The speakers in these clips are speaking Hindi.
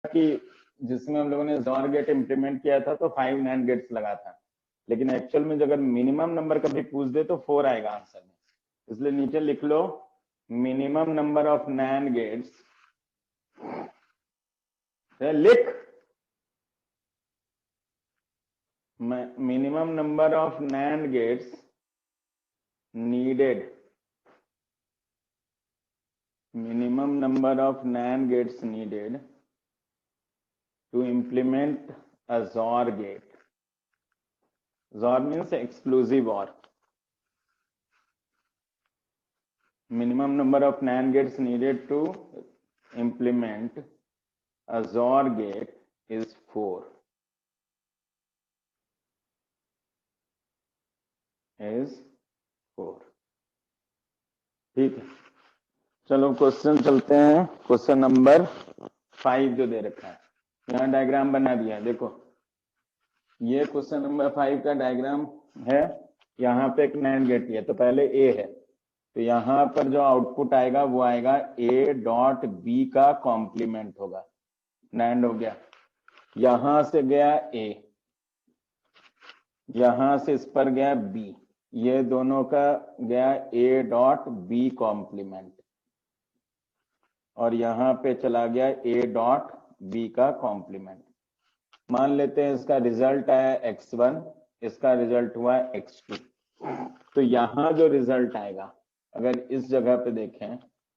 कि जिसमें हम लोगों ने जॉर गेट इम्प्लीमेंट किया था तो 5 नैंड गेट्स लगा था, लेकिन एक्चुअल में अगर मिनिमम नंबर कभी पूछ दे तो 4 आएगा आंसर में। इसलिए नीचे लिख लो minimum number of NAND gates, लिख minimum number of NAND gates needed, minimum number of NAND gates needed to implement a XOR gate. XOR means exclusive OR. Minimum number of NAND gates needed to implement a XOR gate is 4. Is 4. ठीक है, चलो क्वेश्चन चलते हैं। क्वेश्चन नंबर 5 जो दे रखा है, यहाँ डायग्राम बना दिया है। देखो ये क्वेश्चन नंबर 5 का डायग्राम है। यहाँ पे एक नैंड गेट है, तो पहले ए है, तो यहाँ पर जो आउटपुट आएगा वो आएगा ए डॉट बी का कॉम्प्लीमेंट होगा। नैंड हो गया, यहां से गया ए, यहां से इस पर गया बी, ये दोनों का गया ए डॉट बी कॉम्प्लीमेंट, और यहां पे चला गया ए डॉट बी का कॉम्प्लीमेंट। मान लेते हैं इसका रिजल्ट आया x1, इसका रिजल्ट हुआ x2। तो यहां जो रिजल्ट आएगा, अगर इस जगह पे देखें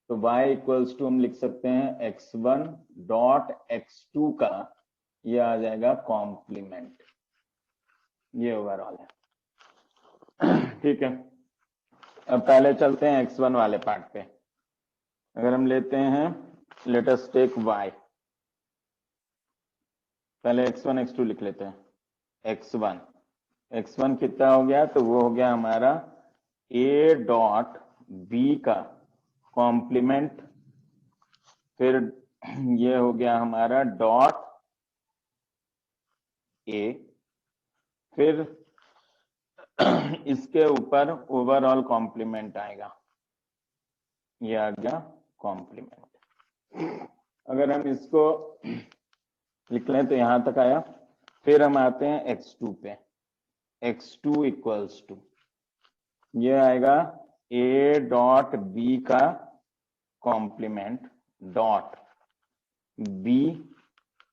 तो y इक्वल्स टू हम लिख सकते हैं x1 डॉट x2 का ये आ जाएगा कॉम्प्लीमेंट। ये ओवरऑल है, ठीक है। अब पहले चलते हैं x1 वाले पार्ट पे। अगर हम लेते हैं लेट अस टेक y, पहले x1 x2 लिख लेते हैं। x1 कितना हो गया, तो वो हो गया हमारा a डॉट बी का कॉम्प्लीमेंट, फिर ये हो गया हमारा डॉट a, फिर इसके ऊपर ओवरऑल कॉम्प्लीमेंट आएगा, ये आ गया कॉम्प्लीमेंट। अगर हम इसको लिख लें तो यहां तक आया। फिर हम आते हैं x2 पे, x2 इक्वल्स टू ये आएगा a डॉट बी का कॉम्प्लीमेंट डॉट b,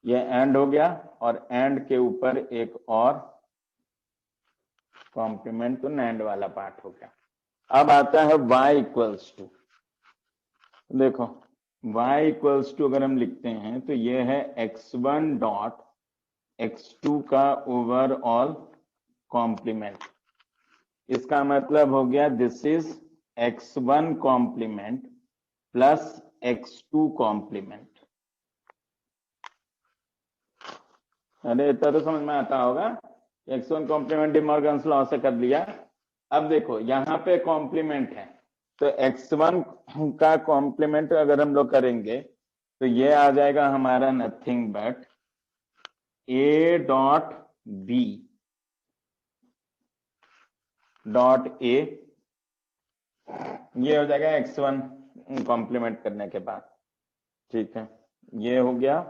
ये एंड हो गया, और एंड के ऊपर एक और कॉम्प्लीमेंट, तो नैंड वाला पार्ट हो गया। अब आता है y इक्वल्स टू, देखो y इक्वल्स टू अगर हम लिखते हैं तो ये है x1 डॉट x2 का ओवरऑल कॉम्प्लीमेंट। इसका मतलब हो गया this is x1 complement plus x2 complement. अरे इतना तो समझ में आता होगा, x1 कॉम्प्लीमेंट डिमॉर्गन्स लॉ से कर लिया। अब देखो यहाँ पे कॉम्प्लीमेंट है, तो x1 का कॉम्प्लीमेंट अगर हम लोग करेंगे तो ये आ जाएगा हमारा nothing but a dot B dot a, ये हो जाएगा x1 कॉम्प्लीमेंट करने के बाद, ठीक है। ये हो गया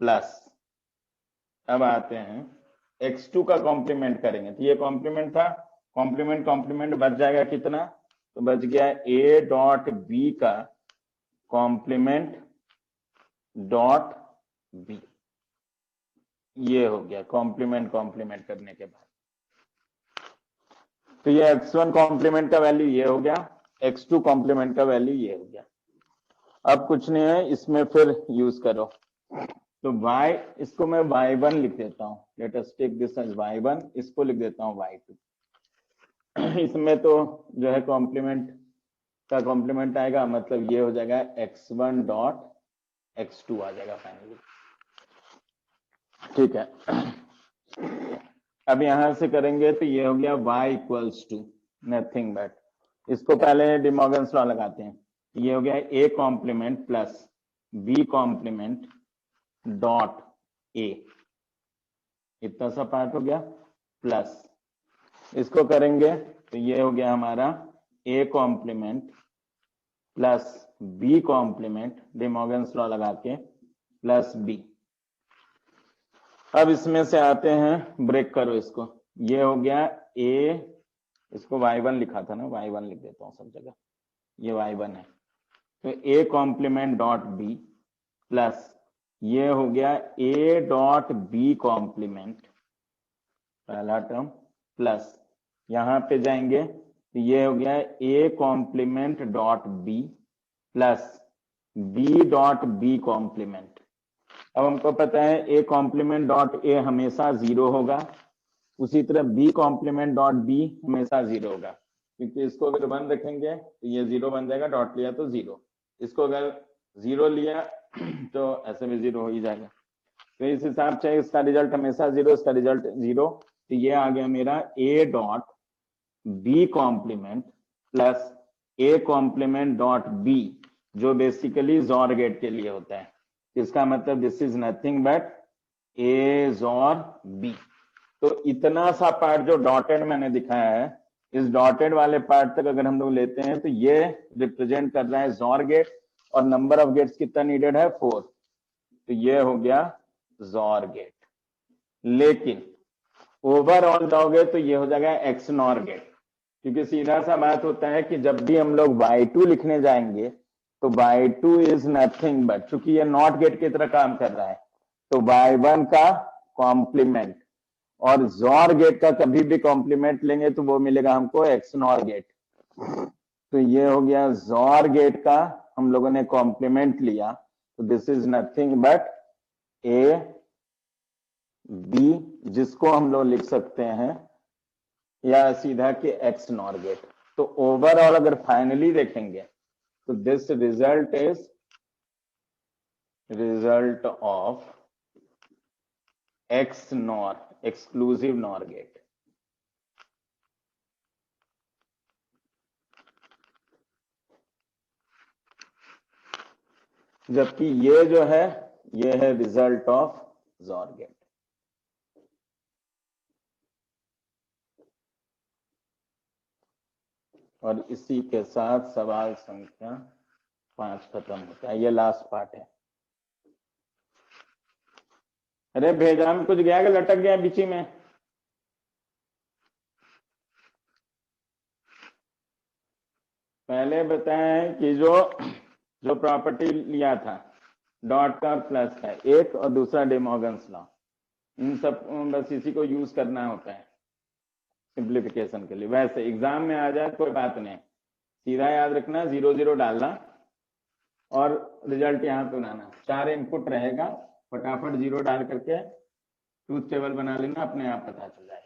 प्लस, अब आते हैं x2 का कॉम्प्लीमेंट करेंगे, तो ये कॉम्प्लीमेंट था, कॉम्प्लीमेंट कॉम्प्लीमेंट बच जाएगा कितना, तो बच गया a डॉट बी का कॉम्प्लीमेंट डॉट बी, ये हो गया कॉम्प्लीमेंट कॉम्प्लीमेंट करने के बाद। तो ये x1 कॉम्प्लीमेंट का वैल्यू ये हो गया, x2 कॉम्प्लीमेंट का वैल्यू ये हो गया। अब कुछ नहीं है, इसमें फिर यूज करो, तो y, इसको मैं y1 लिख देता हूं, let us take this as y1, इसको लिख देता हूं y2। इसमें तो जो है कॉम्प्लीमेंट का कॉम्प्लीमेंट आएगा, मतलब ये हो जाएगा x1 डॉट x2 आ जाएगा फाइनली, ठीक है। अब यहां से करेंगे तो ये हो गया y equals to nothing but, इसको पहले डिमॉर्गन्स लॉ लगाते हैं, ये हो गया a complement plus b complement dot a, इतना सा पार्ट हो गया, प्लस इसको करेंगे तो ये हो गया हमारा a complement plus b complement De Morgan's law लगा के प्लस b, अब इसमें से आते हैं, ब्रेक करो इसको। ये हो गया ए, इसको y1 लिखा था ना, y1 लिख देता हूँ सब जगह, ये y1 है। तो A complement dot B plus ये हो गया ए डॉट बी कॉम्प्लीमेंट, पहला टर्म, प्लस यहां पे जाएंगे तो ये हो गया A complement dot B plus B dot B complement. अब हमको पता है ए कॉम्प्लीमेंट डॉट ए हमेशा 0 होगा, उसी तरह बी कॉम्प्लीमेंट डॉट बी हमेशा 0 होगा, क्योंकि इसको अगर 1 रखेंगे तो ये 0 बन जाएगा, डॉट लिया तो 0, इसको अगर 0 लिया तो ऐसे में 0 हो ही जाएगा। तो इस हिसाब से इसका रिजल्ट हमेशा 0, इसका रिजल्ट 0, तो ये आ गया मेरा A dot B complement plus A complement dot B, जो बेसिकली जोर गेट के लिए होता है। इसका मतलब this is nothing but A XOR B. तो इतना सा पार्ट जो डॉटेड मैंने दिखाया है, इस डॉटेड वाले पार्ट तक अगर हम लोग लेते हैं तो ये रिप्रेजेंट कर रहा है जोर गेट, और नंबर ऑफ गेट्स कितना नीडेड है, 4। तो ये हो गया जोर गेट। लेकिन ओवरऑल जाओगे तो ये हो जाएगा एक्स नॉर गेट, क्योंकि सीधा सा बात होता है कि जब भी हम लोग y2 लिखने जाएंगे तो y2 इज नथिंग बट, चूंकि ये नॉट गेट की तरह काम कर रहा है, तो y1 का कॉम्प्लीमेंट, और जोर गेट का कभी भी कॉम्प्लीमेंट लेंगे तो वो मिलेगा हमको एक्स नॉर गेट। तो ये हो गया जोर गेट का हम लोगों ने कॉम्प्लीमेंट लिया, तो this is nothing but A B, जिसको हम लोग लिख सकते हैं या सीधा कि एक्स नॉर गेट। तो ओवरऑल अगर फाइनली देखेंगे तो this result is result of XNOR, exclusive NOR gate. जबकि ये जो है ये है रिजल्ट ऑफ जोर गेट। और इसी के साथ सवाल संख्या 5 खत्म होता है। ये लास्ट पार्ट है। अरे भेजा में कुछ गया कि लटक गया बीची में? पहले बताएं कि जो प्रॉपर्टी लिया था डॉट का प्लस है एक, और दूसरा डे मॉर्गन्स लॉ, इन सब बस इसी को यूज करना होता है सिंप्लीफिकेशन के लिए। वैसे एग्जाम में आ जाए कोई बात नहीं, सीधा याद रखना 0 0 डालना और रिजल्ट यहाँ पे बनाना। 4 इनपुट रहेगा, फटाफट 0 डाल करके ट्रूथ टेबल बना लेना, अपने आप पता चल जाएगा।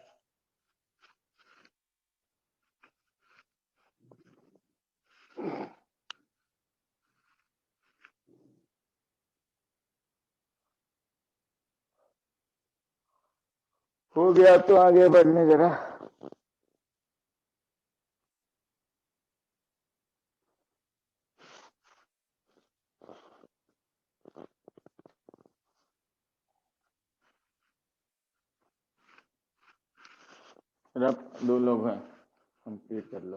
हो गया तो आगे बढ़ने जरा। रफ 2 लोग हैं, कंप्लीट कर लो।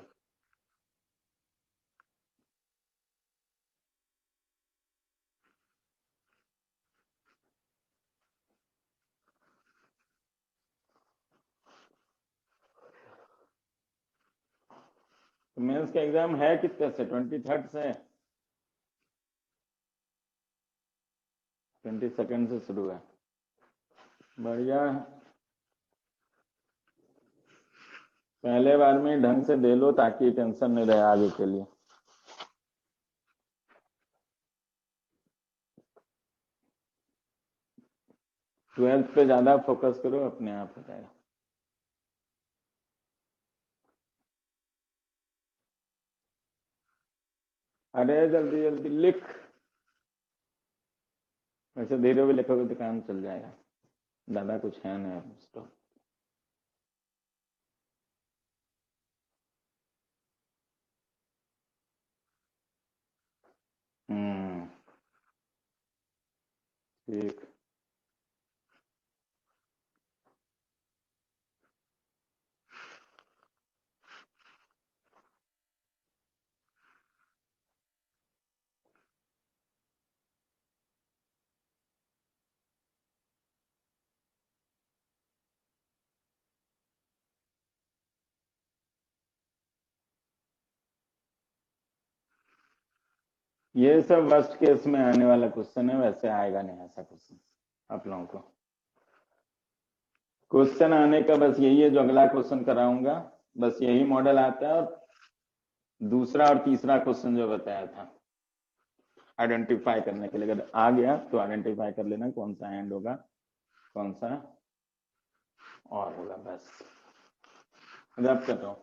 तो मेंस का एग्जाम है कितने से? 23rd से, 22nd से शुरू है। बढ़िया, पहले बार में ढंग से दे लो ताकि टेंशन नहीं रहे आगे के लिए। ट्वेल्थ पे ज्यादा फोकस करो, अपने आप हो जाएगा। अरे जल्दी जल्दी लिख, वैसे धीरे भी लिखोगे तो काम चल जाएगा, ज्यादा कुछ है नहीं तो। ठीक। ये सब वर्स्ट केस में आने वाला क्वेश्चन है, वैसे आएगा नहीं ऐसा क्वेश्चन आप लोगों को। क्वेश्चन आने का बस यही है, जो अगला क्वेश्चन कराऊंगा बस यही मॉडल आता है, और दूसरा और तीसरा क्वेश्चन जो बताया था आइडेंटिफाई करने के लिए, अगर आ गया तो आइडेंटिफाई कर लेना कौन सा एंड होगा कौन सा और होगा, बस रब कर रहा हूं।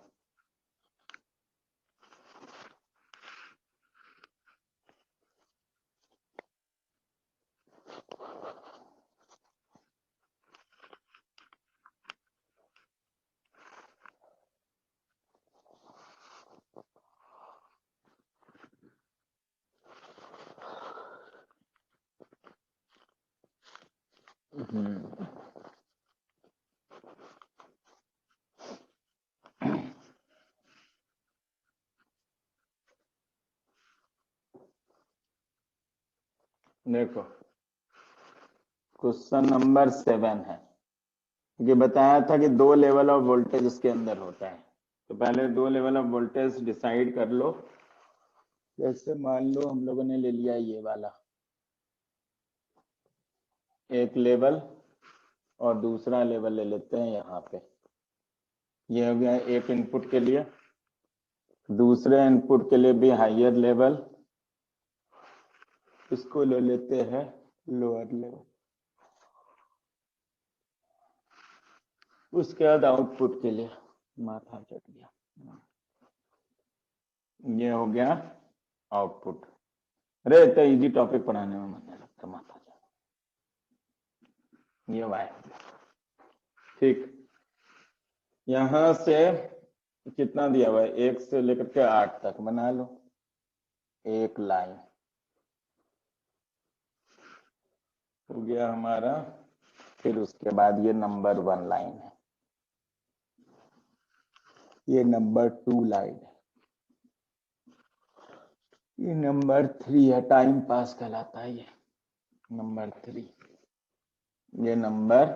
देखो क्वेश्चन नंबर 7 है, ये बताया था कि 2 लेवल ऑफ वोल्टेज इसके अंदर होता है, तो पहले 2 लेवल ऑफ वोल्टेज डिसाइड कर लो। जैसे मान लो हम लोगों ने ले लिया ये वाला एक लेवल, और दूसरा लेवल ले लेते हैं यहाँ पे, ये हो गया एक इनपुट के लिए, दूसरे इनपुट के लिए भी हायर लेवल, इसको ले लेते हैं लोअर लेवल, उसके बाद आउटपुट के लिए माथा चट गया, ये हो गया आउटपुट। अरे इतना इजी टॉपिक पढ़ाने में मन नहीं लगता, माथा चट, ये वाई ठीक। यहां से कितना दिया हुआ है, 1 से लेकर के 8 तक बना लो एक लाइन, हो गया हमारा। फिर उसके बाद ये नंबर 1 लाइन है, ये नंबर 2 लाइन है, ये नंबर 3 है, टाइम पास कहलाता है ये नंबर 3, ये नंबर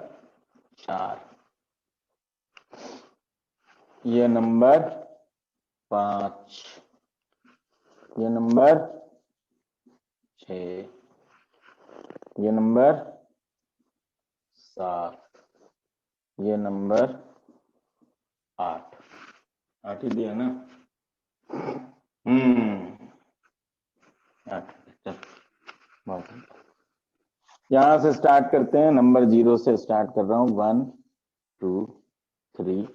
4, ये नंबर 5, ये नंबर 6, ये नंबर 7, ये नंबर 8, 8 ही दिया ना। 8, बहुत। यहां से स्टार्ट करते हैं, नंबर 0 से स्टार्ट कर रहा हूं, 1 2 3,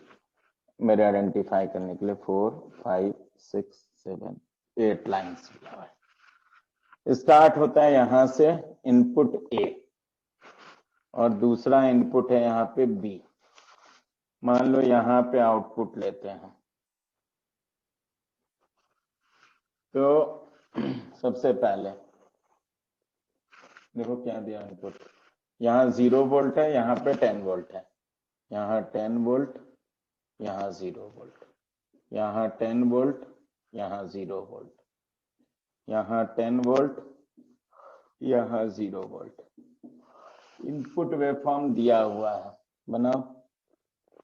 मेरे आइडेंटिफाई करने के लिए 4 5 6 7 8 लाइन्स स्टार्ट होता है यहां से इनपुट ए, और दूसरा इनपुट है यहाँ पे बी। मान लो यहाँ पे आउटपुट लेते हैं, तो सबसे पहले देखो क्या दिया इनपुट, यहाँ 0 वोल्ट है, यहाँ पे 10 वोल्ट है, यहाँ 10 वोल्ट, यहाँ 0 वोल्ट, यहाँ 10 वोल्ट, यहाँ 0 वोल्ट, यहाँ 10 वोल्ट, यहाँ 0 वोल्ट। इनपुट वेवफॉर्म दिया हुआ है, बनाओ,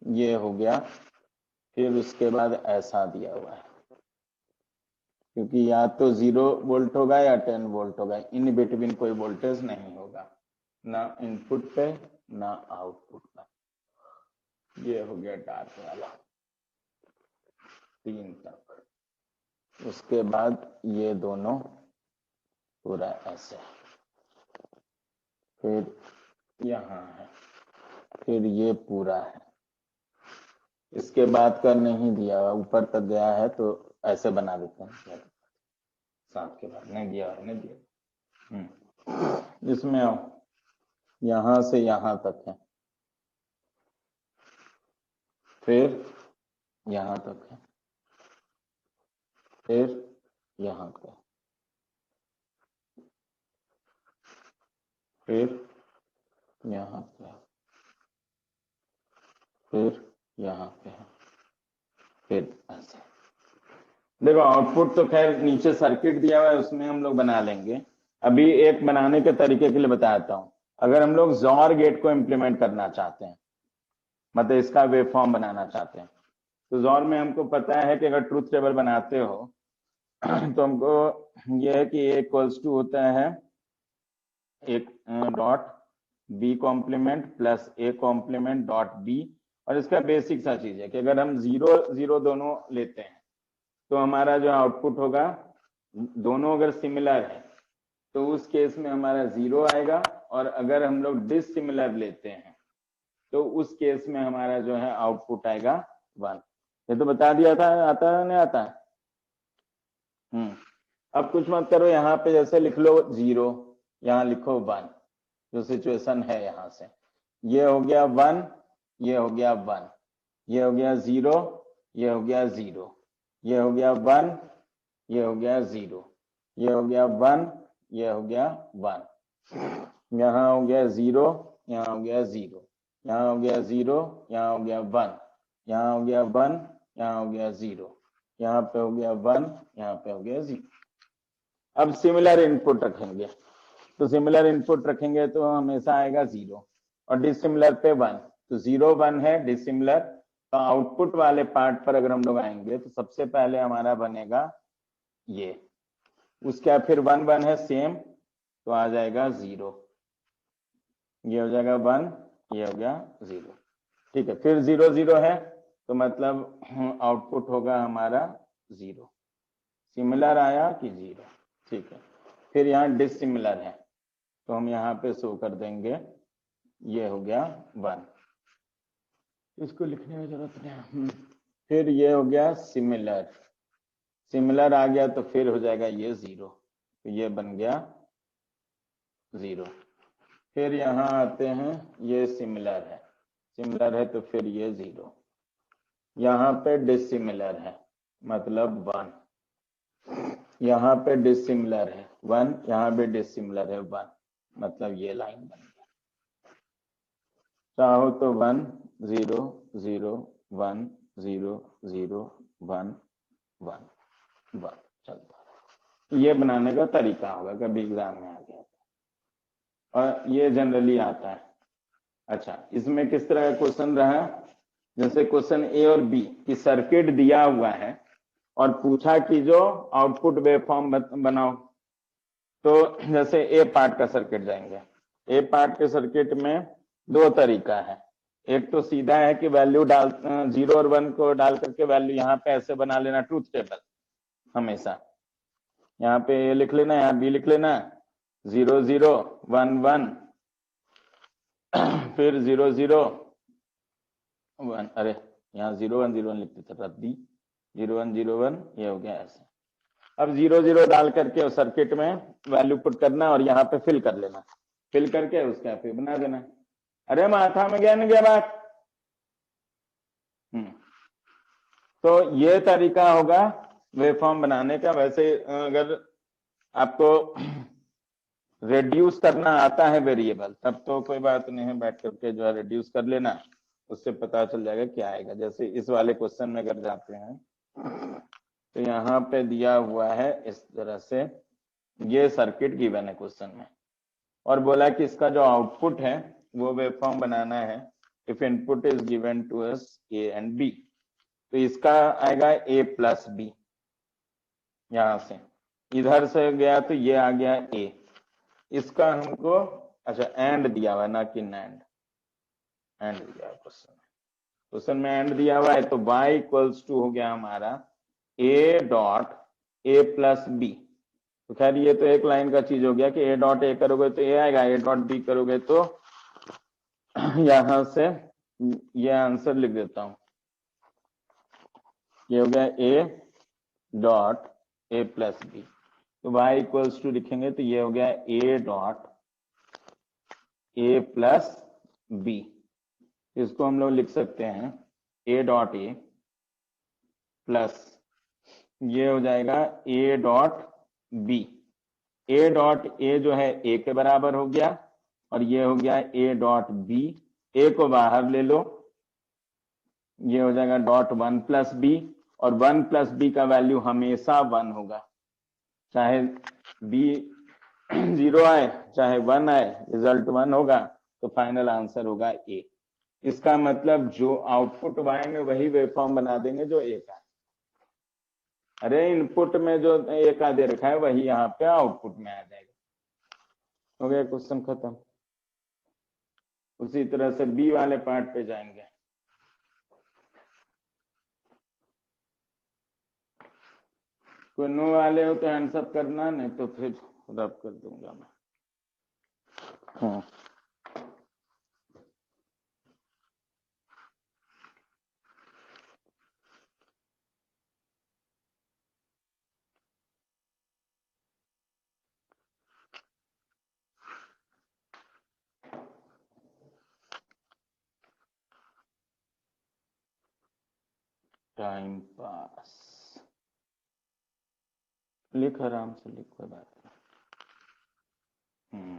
ये हो गया। फिर उसके बाद ऐसा दिया हुआ है, क्योंकि या तो 0 वोल्ट होगा या 10 वोल्ट होगा, इन बिटवीन कोई वोल्टेज नहीं होगा, ना इनपुट पे ना आउटपुट पे। ये हो गया डार्क वाला 3 तक। उसके बाद ये दोनों पूरा ऐसे, फिर यहाँ है, फिर ये पूरा है। इसके बाद का नहीं दिया हुआ, ऊपर तक गया है तो ऐसे बना देते हैं, 7 के बाद नहीं दिया है, नहीं दिया। इसमें आओ, यहां से यहां तक है, फिर यहां तक है, फिर यहां तक, फिर यहाँ पे, फिर यहाँ पे है, फिर ऐसे। देखो आउटपुट तो खैर नीचे सर्किट दिया हुआ है, उसमें हम लोग बना लेंगे। अभी एक बनाने के तरीके के लिए बताता हूं। अगर हम लोग जॉर गेट को इम्प्लीमेंट करना चाहते हैं, मतलब इसका वेव फॉर्म बनाना चाहते हैं, तो जॉर में हमको पता है कि अगर ट्रूथ टेबल बनाते हो तो हमको यह है कि ए इक्वल्स टू होता है एक dot B complement plus A complement dot B, और इसका बेसिक सा चीज है कि अगर हम 0 0 दोनों लेते हैं तो हमारा जो आउटपुट होगा, दोनों अगर सिमिलर है तो उस केस में हमारा 0 आएगा, और अगर हम लोग डिसिमिलर लेते हैं तो उस केस में हमारा जो है आउटपुट आएगा 1। ये तो बता दिया था, आता है नहीं आता? अब कुछ मत करो, यहाँ पे जैसे लिख लो 0, यहाँ लिखो 1, जो सिचुएशन है यहाँ से, ये हो गया 1, ये हो गया 1, ये हो गया 0, ये हो गया 0, ये हो गया 1, ये हो गया 0, ये हो गया 1, ये हो गया 1, यहाँ हो गया 0, यहाँ हो गया 0, यहाँ हो गया 0, यहाँ हो गया 1, यहाँ हो गया 1, यहाँ हो गया 0, यहाँ पे हो गया 1, यहाँ पे हो गया 0। अब सिमिलर इनपुट रखेंगे, तो सिमिलर इनपुट रखेंगे तो हमेशा आएगा 0, और डिसिमिलर पे 1, तो 0 1 है डिसिमिलर। तो आउटपुट वाले पार्ट पर अगर हम लोग आएंगे तो सबसे पहले हमारा बनेगा ये, उसका फिर 1 1 है सेम, तो आ जाएगा 0, ये हो जाएगा 1, ये हो गया 0, ठीक है। फिर 0 0 है तो मतलब आउटपुट होगा हमारा 0, सिमिलर आया कि 0, ठीक है। फिर यहाँ डिसिमिलर है तो हम यहाँ पे शो कर देंगे, ये हो गया 1, इसको लिखने में जरूरत नहीं। फिर ये हो गया सिमिलर, सिमिलर आ गया तो फिर हो जाएगा ये 0, तो ये बन गया 0। फिर यहाँ आते हैं, ये सिमिलर है, सिमिलर है तो फिर ये 0, यहाँ पे डिसिमिलर है मतलब 1, यहाँ पे डिसिमिलर है 1, यहाँ पे डिसिमिलर है 1, मतलब ये लाइन बन गया। चाहो तो 1 0 0 1 0 0 1 1 1 चलता है। ये बनाने का तरीका होगा, कभी एग्जाम में आ गया और ये जनरली आता है। अच्छा, इसमें किस तरह का क्वेश्चन रहा, जैसे क्वेश्चन ए और बी की सर्किट दिया हुआ है और पूछा कि जो आउटपुट वेवफॉर्म बनाओ, तो जैसे ए पार्ट का सर्किट जाएंगे, ए पार्ट के सर्किट में दो तरीका है। एक तो सीधा है कि वैल्यू डाल 0 और 1 को डाल करके वैल्यू यहाँ पे ऐसे बना लेना ट्रूथ टेबल, हमेशा यहाँ पे ए लिख लेना, यहाँ बी लिख लेना, 0 0 1 1 फिर 0 0 1, अरे यहाँ 0 1 0 1 लिखते थे, रद्दी 0 1 0 1, ये हो गया ऐसे। अब 0 0 डाल करके उस सर्किट में वैल्यू पुट करना और यहाँ पे फिल कर लेना, फिल करके उसका फिर बना देना। अरे माथा में गया नहीं गया बात। तो ये तरीका होगा वेवफॉर्म बनाने का। वैसे अगर आपको रिड्यूस करना आता है वेरिएबल तब तो कोई बात नहीं है, बैठ करके जो है रिड्यूस कर लेना, उससे पता चल जाएगा क्या आएगा। जैसे इस वाले क्वेश्चन में अगर जाते हैं तो यहाँ पे दिया हुआ है इस तरह से, ये सर्किट गिवन है क्वेश्चन में, और बोला कि इसका जो आउटपुट है वो वेवफॉर्म बनाना है if input is given to us A and B. तो इसका आएगा ए प्लस बी, यहां से इधर से गया तो ये आ गया ए, इसका हमको अच्छा एंड दिया हुआ है ना कि नैंड, एंड दिया है क्वेश्चन में एंड दिया हुआ है, तो y इक्वल्स टू हो गया हमारा A dot A plus B. तो खैर ये तो एक लाइन का चीज हो गया कि ए डॉट ए करोगे तो ए आएगा, ए डॉट बी करोगे तो यहां से ये आंसर लिख देता हूं, ये हो गया A dot A plus B. तो y इक्वल्स टू लिखेंगे तो ये हो गया A dot A plus B. इसको हम लोग लिख सकते हैं ए डॉट ए प्लस ये हो जाएगा A dot B. A dot A जो है ए के बराबर हो गया, और ये हो गया ए डॉट बी, ए को बाहर ले लो, ये हो जाएगा डॉट 1 प्लस बी, और 1 प्लस बी का वैल्यू हमेशा 1 होगा, चाहे बी 0 आए चाहे 1 आए, रिजल्ट 1 होगा, तो फाइनल आंसर होगा ए। इसका मतलब जो आउटपुट आएंगे वही वेवफॉर्म बना देंगे जो ए का। अरे इनपुट में जो एक दे रखा है वही यहाँ पे आउटपुट में आ जाएगा। हो गया क्वेश्चन खत्म। उसी तरह से बी वाले पार्ट पे जाएंगे। कोई नो वाले हो तो हैंड्स अप करना, नहीं तो फिर रब कर दूंगा मैं। हाँ टाइम पास लिख, आराम से लिख, कोई बात नहीं।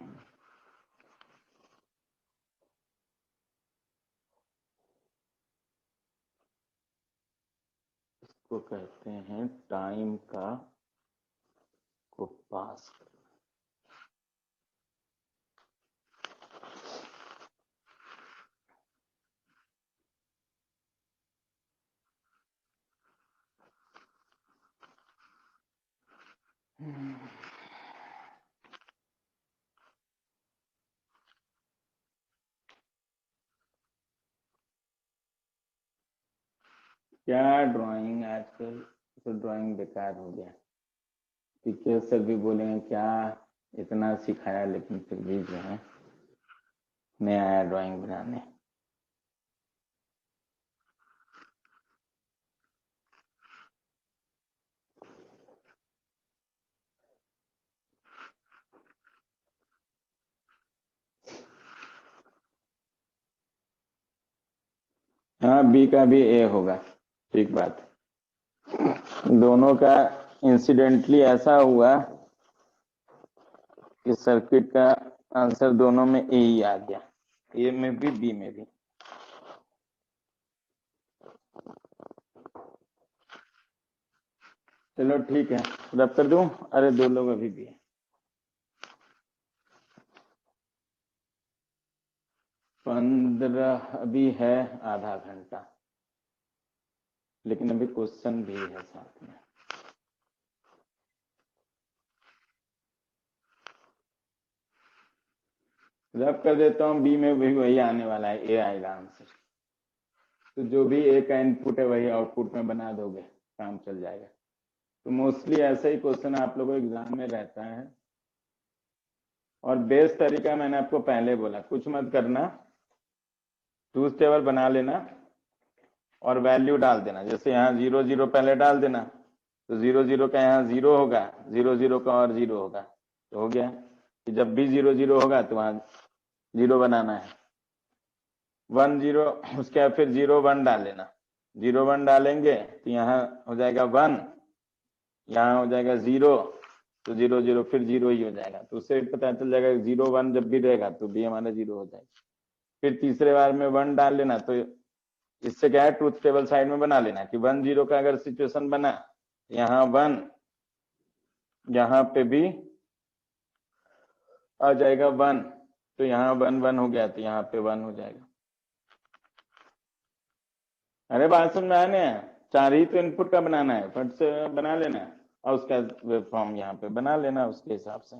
इसको कहते हैं टाइम का को पास करना। क्या ड्राइंग, आजकल तो ड्राइंग बेकार हो गया। टीचर सर भी बोलेंगे क्या इतना सिखाया लेकिन फिर भी जो है नहीं आया ड्राइंग बनाने। हाँ बी का भी ए होगा, ठीक बात। दोनों का इंसिडेंटली ऐसा हुआ कि सर्किट का आंसर दोनों में ए ही आ गया, ए में भी बी में भी। चलो ठीक है, रब कर दूं। अरे दो लोग अभी भी है। 15 अभी है, आधा घंटा, लेकिन अभी क्वेश्चन भी है साथ में। रब कर देता हूँ, बी में भी वही आने वाला है, ए आएगा आंसर। तो जो भी ए का इनपुट है वही आउटपुट में बना दोगे, काम चल जाएगा। तो मोस्टली ऐसा ही क्वेश्चन आप लोगों को एग्जाम में रहता है। और बेस्ट तरीका मैंने आपको पहले बोला, कुछ मत करना, ट्रूथ टेबल बना लेना और वैल्यू डाल देना। जैसे यहाँ 0 0 पहले डाल देना, तो 0 0 का यहाँ 0 होगा, 0 0 का और 0 होगा, तो हो गया कि जब भी 0 0 होगा तो वहां 0 बनाना है। 1 0 उसके बाद फिर 0 1 डाल लेना, 0 1 डालेंगे तो यहाँ हो जाएगा 1, यहाँ हो जाएगा 0, तो 0 0 फिर 0 ही हो जाएगा। तो उससे पता चल जाएगा 0 1 जब भी रहेगा तो भी हमारा 0 हो जाएगा। फिर तीसरे बार में 1 डाल लेना, तो इससे क्या है, ट्रूथ टेबल साइड में बना लेना कि 1 0 का अगर सिचुएशन बना, यहाँ 1, यहाँ पे भी आ जाएगा 1, तो यहाँ 1 1 हो गया, तो यहाँ पे 1 हो जाएगा। अरे बात समझ में आने, 4 ही तो इनपुट का बनाना है, फट से बना लेना और उसका वेब फॉर्म यहाँ पे बना लेना उसके हिसाब से,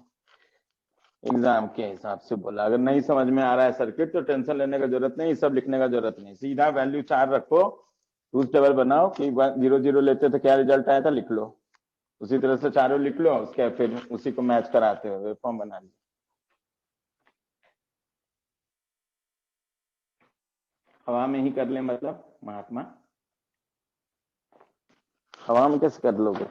एग्जाम के हिसाब से बोला। अगर नहीं समझ में आ रहा है सर्किट तो टेंशन लेने का जरूरत नहीं, सब लिखने का जरूरत नहीं, सीधा वैल्यू 4 रखो, ट्रूथ टेबल बनाओ कि 0 0 लेते तो क्या रिजल्ट आया था लिख लो, उसी तरह से चारों लिख लो, उसके फिर उसी को मैच कराते हुए वेब फॉर्म बना लो। हवा में ही कर ले मतलब महात्मा, हवा में कैसे कर लोगे?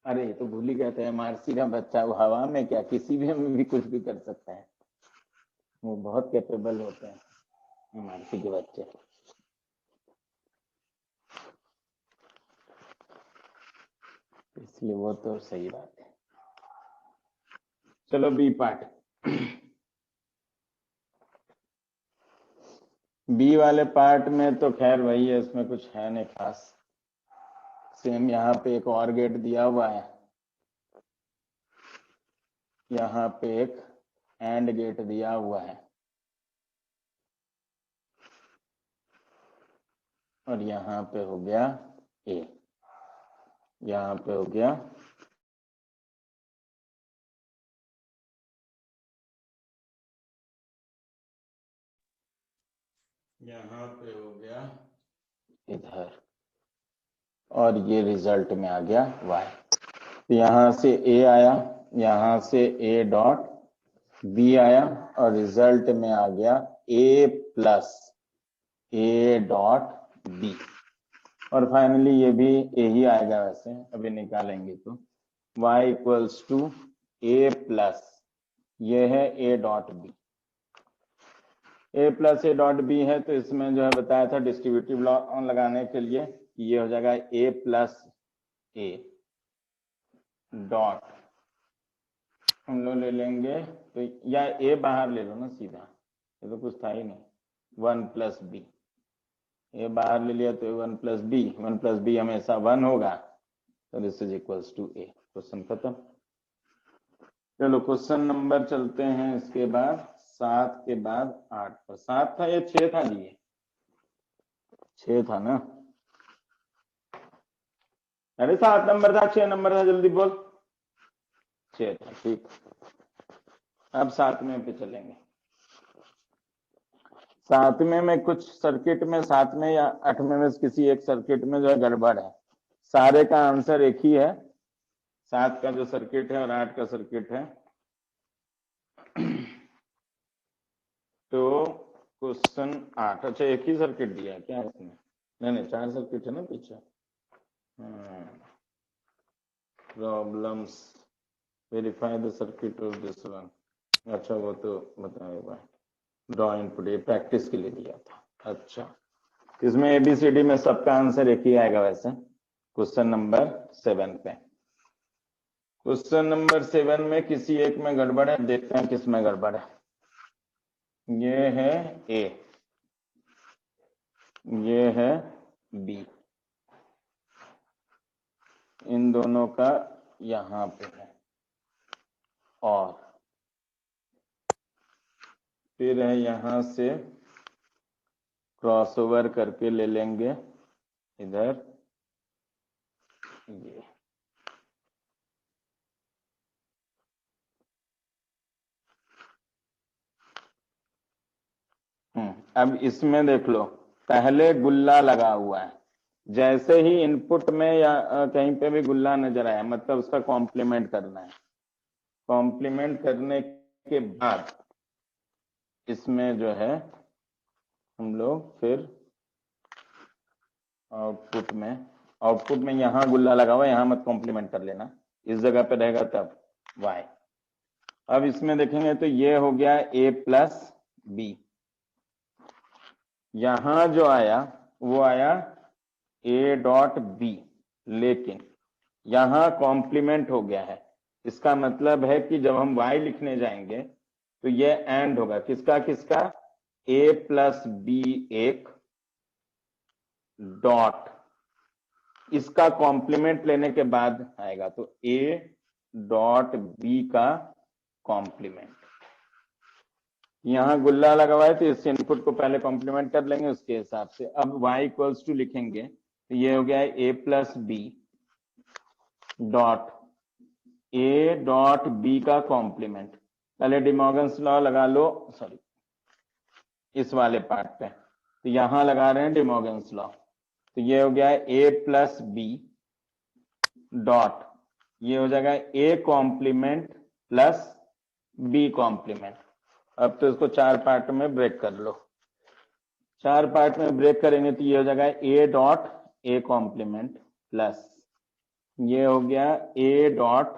अरे ये तो भूल ही गए थे, मार्सी का बच्चा, वो हवा में क्या किसी भी कुछ भी कर सकता है, वो बहुत कैपेबल होते हैं मार्सी के बच्चे। इसलिए वो तो सही बात है। चलो बी पार्ट। बी वाले पार्ट में तो खैर वही है, इसमें कुछ है नहीं खास। सेम यहाँ पे एक और गेट दिया हुआ है, यहाँ पे एक एंड गेट दिया हुआ है। और यहाँ पे हो गया ए, यहाँ पे हो गया यहाँ पे हो गया इधर, और ये रिजल्ट में आ गया y। तो यहाँ से a आया, यहाँ से a डॉट b आया, और रिजल्ट में आ गया a plus a dot b, और फाइनली ये भी a ही आएगा। वैसे अभी निकालेंगे तो y equals to a plus ये है a dot b, a plus a dot b है। तो इसमें जो है बताया था डिस्ट्रीब्यूटिव लॉ लगाने के लिए कि ये हो जाएगा a प्लस a डॉट, हम लोग ले लेंगे तो, या a बाहर ले लो ना सीधा, ये तो कुछ था ही नहीं, 1 प्लस बी, ए बाहर ले लिया तो 1 प्लस बी, 1 प्लस बी हमेशा 1 होगा, तो this is equals to A. Question खत्म। चलो क्वेश्चन नंबर चलते हैं इसके बाद 7 के बाद 8 पर। 7 था या 6 था जी? 6 था ना? अरे 7 नंबर था 6 नंबर था, जल्दी बोल। 6 था, ठीक। अब 7वें पे चलेंगे। 7वें में कुछ सर्किट में, 7वें या 8वें में किसी एक सर्किट में जो है गड़बड़ है। सारे का आंसर एक ही है, 7 का जो सर्किट है और 8 का सर्किट है। तो क्वेश्चन 8, अच्छा एक ही सर्किट दिया है क्या इसमें? नहीं 4 सर्किट है ना पीछे। Problems, verify the circuit of this one. अच्छा वो तो बताएगा, ड्रॉ इनपुट, ये प्रैक्टिस के लिए दिया था। अच्छा इसमें ABCD में सबका आंसर एक ही आएगा वैसे। क्वेश्चन नंबर 7 पे, क्वेश्चन नंबर 7 में किसी एक में गड़बड़ है, देखते हैं किस में गड़बड़ है। ये है A, ये है B, इन दोनों का यहां पे है, और फिर है यहां से क्रॉसओवर करके ले लेंगे इधर ये। अब इसमें देख लो, पहले गुल्ला लगा हुआ है, जैसे ही इनपुट में या कहीं पे भी गुल्ला नजर आया मतलब उसका कॉम्प्लीमेंट करना है। कॉम्प्लीमेंट करने के बाद इसमें जो है हम लोग फिर आउटपुट में यहां गुल्ला लगा हुआ है, यहां मत कॉम्प्लीमेंट कर लेना, इस जगह पे रहेगा तब y। अब इसमें देखेंगे तो ये हो गया a प्लस बी, यहां जो आया वो आया a डॉट बी, लेकिन यहां कॉम्प्लीमेंट हो गया है। इसका मतलब है कि जब हम y लिखने जाएंगे तो ये एंड होगा किसका किसका, a प्लस बी एक डॉट, इसका कॉम्प्लीमेंट लेने के बाद आएगा तो a डॉट बी का कॉम्प्लीमेंट। यहां गुल्ला लगा हुआ है तो इस इनपुट को पहले कॉम्प्लीमेंट कर लेंगे उसके हिसाब से। अब y इक्वल्स टू लिखेंगे तो ये हो गया a plus B dot a dot b का कॉम्प्लीमेंट। पहले डिमॉर्गन्स लॉ लगा लो, सॉरी इस वाले पार्ट पे, तो यहां लगा रहे हैं डिमॉर्गन्स लॉ। तो ये हो गया a प्लस बी डॉट, ये हो जाएगा a complement plus b complement. अब तो इसको 4 पार्ट में ब्रेक कर लो, 4 पार्ट में ब्रेक करेंगे तो ये हो जाएगा a dot a complement plus ये हो गया a dot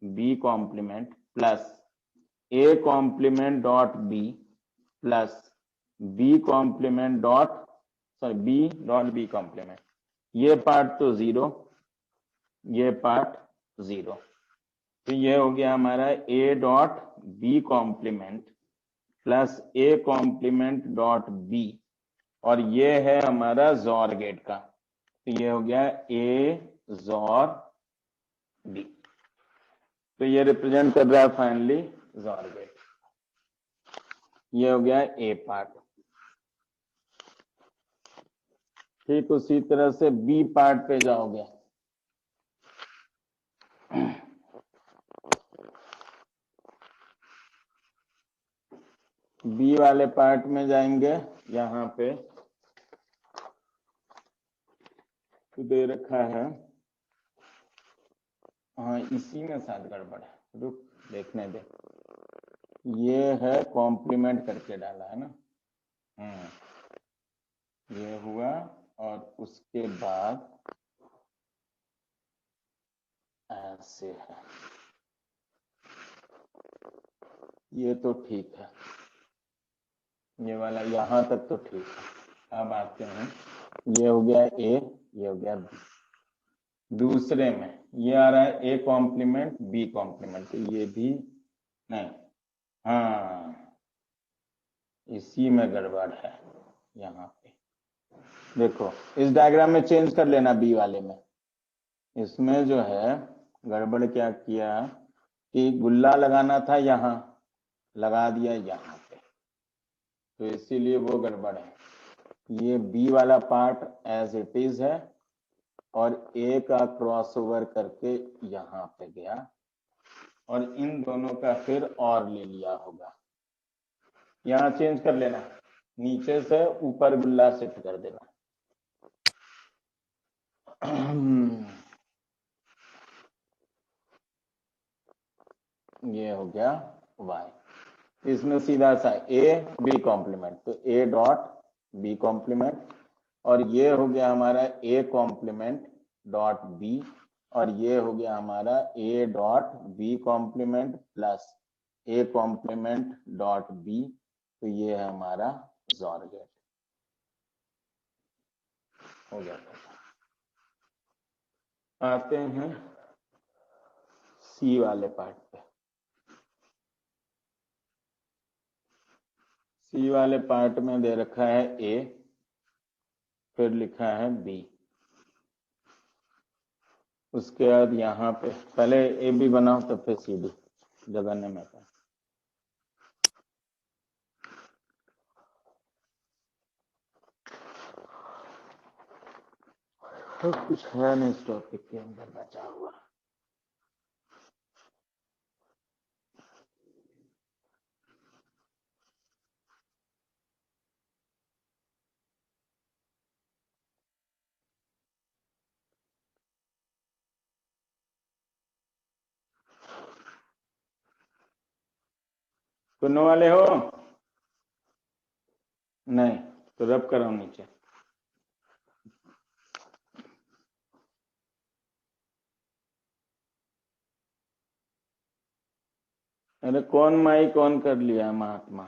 b complement plus a complement dot b plus b complement dot b dot b complement. ये पार्ट तो 0, ये पार्ट 0, तो ये हो गया हमारा a dot b complement plus a complement dot b, और ये है हमारा जोर गेट का, तो ये हो गया a जोर b। तो ये रिप्रेजेंट कर रहा है फाइनली जोर गेट। ये हो गया a पार्ट, ठीक उसी तरह से बी पार्ट पे जाओगे। बी वाले पार्ट में जाएंगे, यहाँ पे तो दे रखा है, हाँ इसी में शायद गड़बड़ है, रुक देखने दे। ये है कॉम्प्लीमेंट करके डाला है ना, ये हुआ और उसके बाद ऐसे है, ये तो ठीक है, ये वाला यहाँ तक तो ठीक है। अब आते हैं, ये हो गया ए, ये हो गया बी। दूसरे में ये आ रहा है ए कॉम्प्लीमेंट बी कॉम्प्लीमेंट, तो ये भी नहीं, हाँ इसी में गड़बड़ है। यहाँ पे देखो, इस डायग्राम में चेंज कर लेना बी वाले में। इसमें जो है गड़बड़ क्या किया कि गुल्ला लगाना था, यहाँ लगा दिया यहाँ पे, तो इसीलिए वो गड़बड़ है। ये बी वाला पार्ट एज इट इज है और ए का क्रॉसओवर करके यहाँ पे गया और इन दोनों का फिर और ले लिया होगा। यहाँ चेंज कर लेना, नीचे से ऊपर गुल्ला शिफ्ट कर देना। ये हो गया y, इसमें सीधा सा a b कॉम्प्लीमेंट, तो a डॉट b कॉम्प्लीमेंट, और ये हो गया हमारा a कॉम्प्लीमेंट डॉट b, और ये हो गया हमारा a dot b complement plus a complement dot b, तो ये है हमारा XOR गेट हो गया। आते हैं सी वाले पार्ट पे। सी वाले पार्ट में दे रखा है ए, फिर लिखा है बी, उसके बाद यहाँ पे पहले ए बी बनाओ तो फिर सी डी, जगह में था। तो कुछ है नहीं इस टॉपिक के अंदर बचा हुआ। सुनने वाले हो? नहीं तो रब कराओ नीचे। अरे कौन माइक ऑन कर लिया है महात्मा?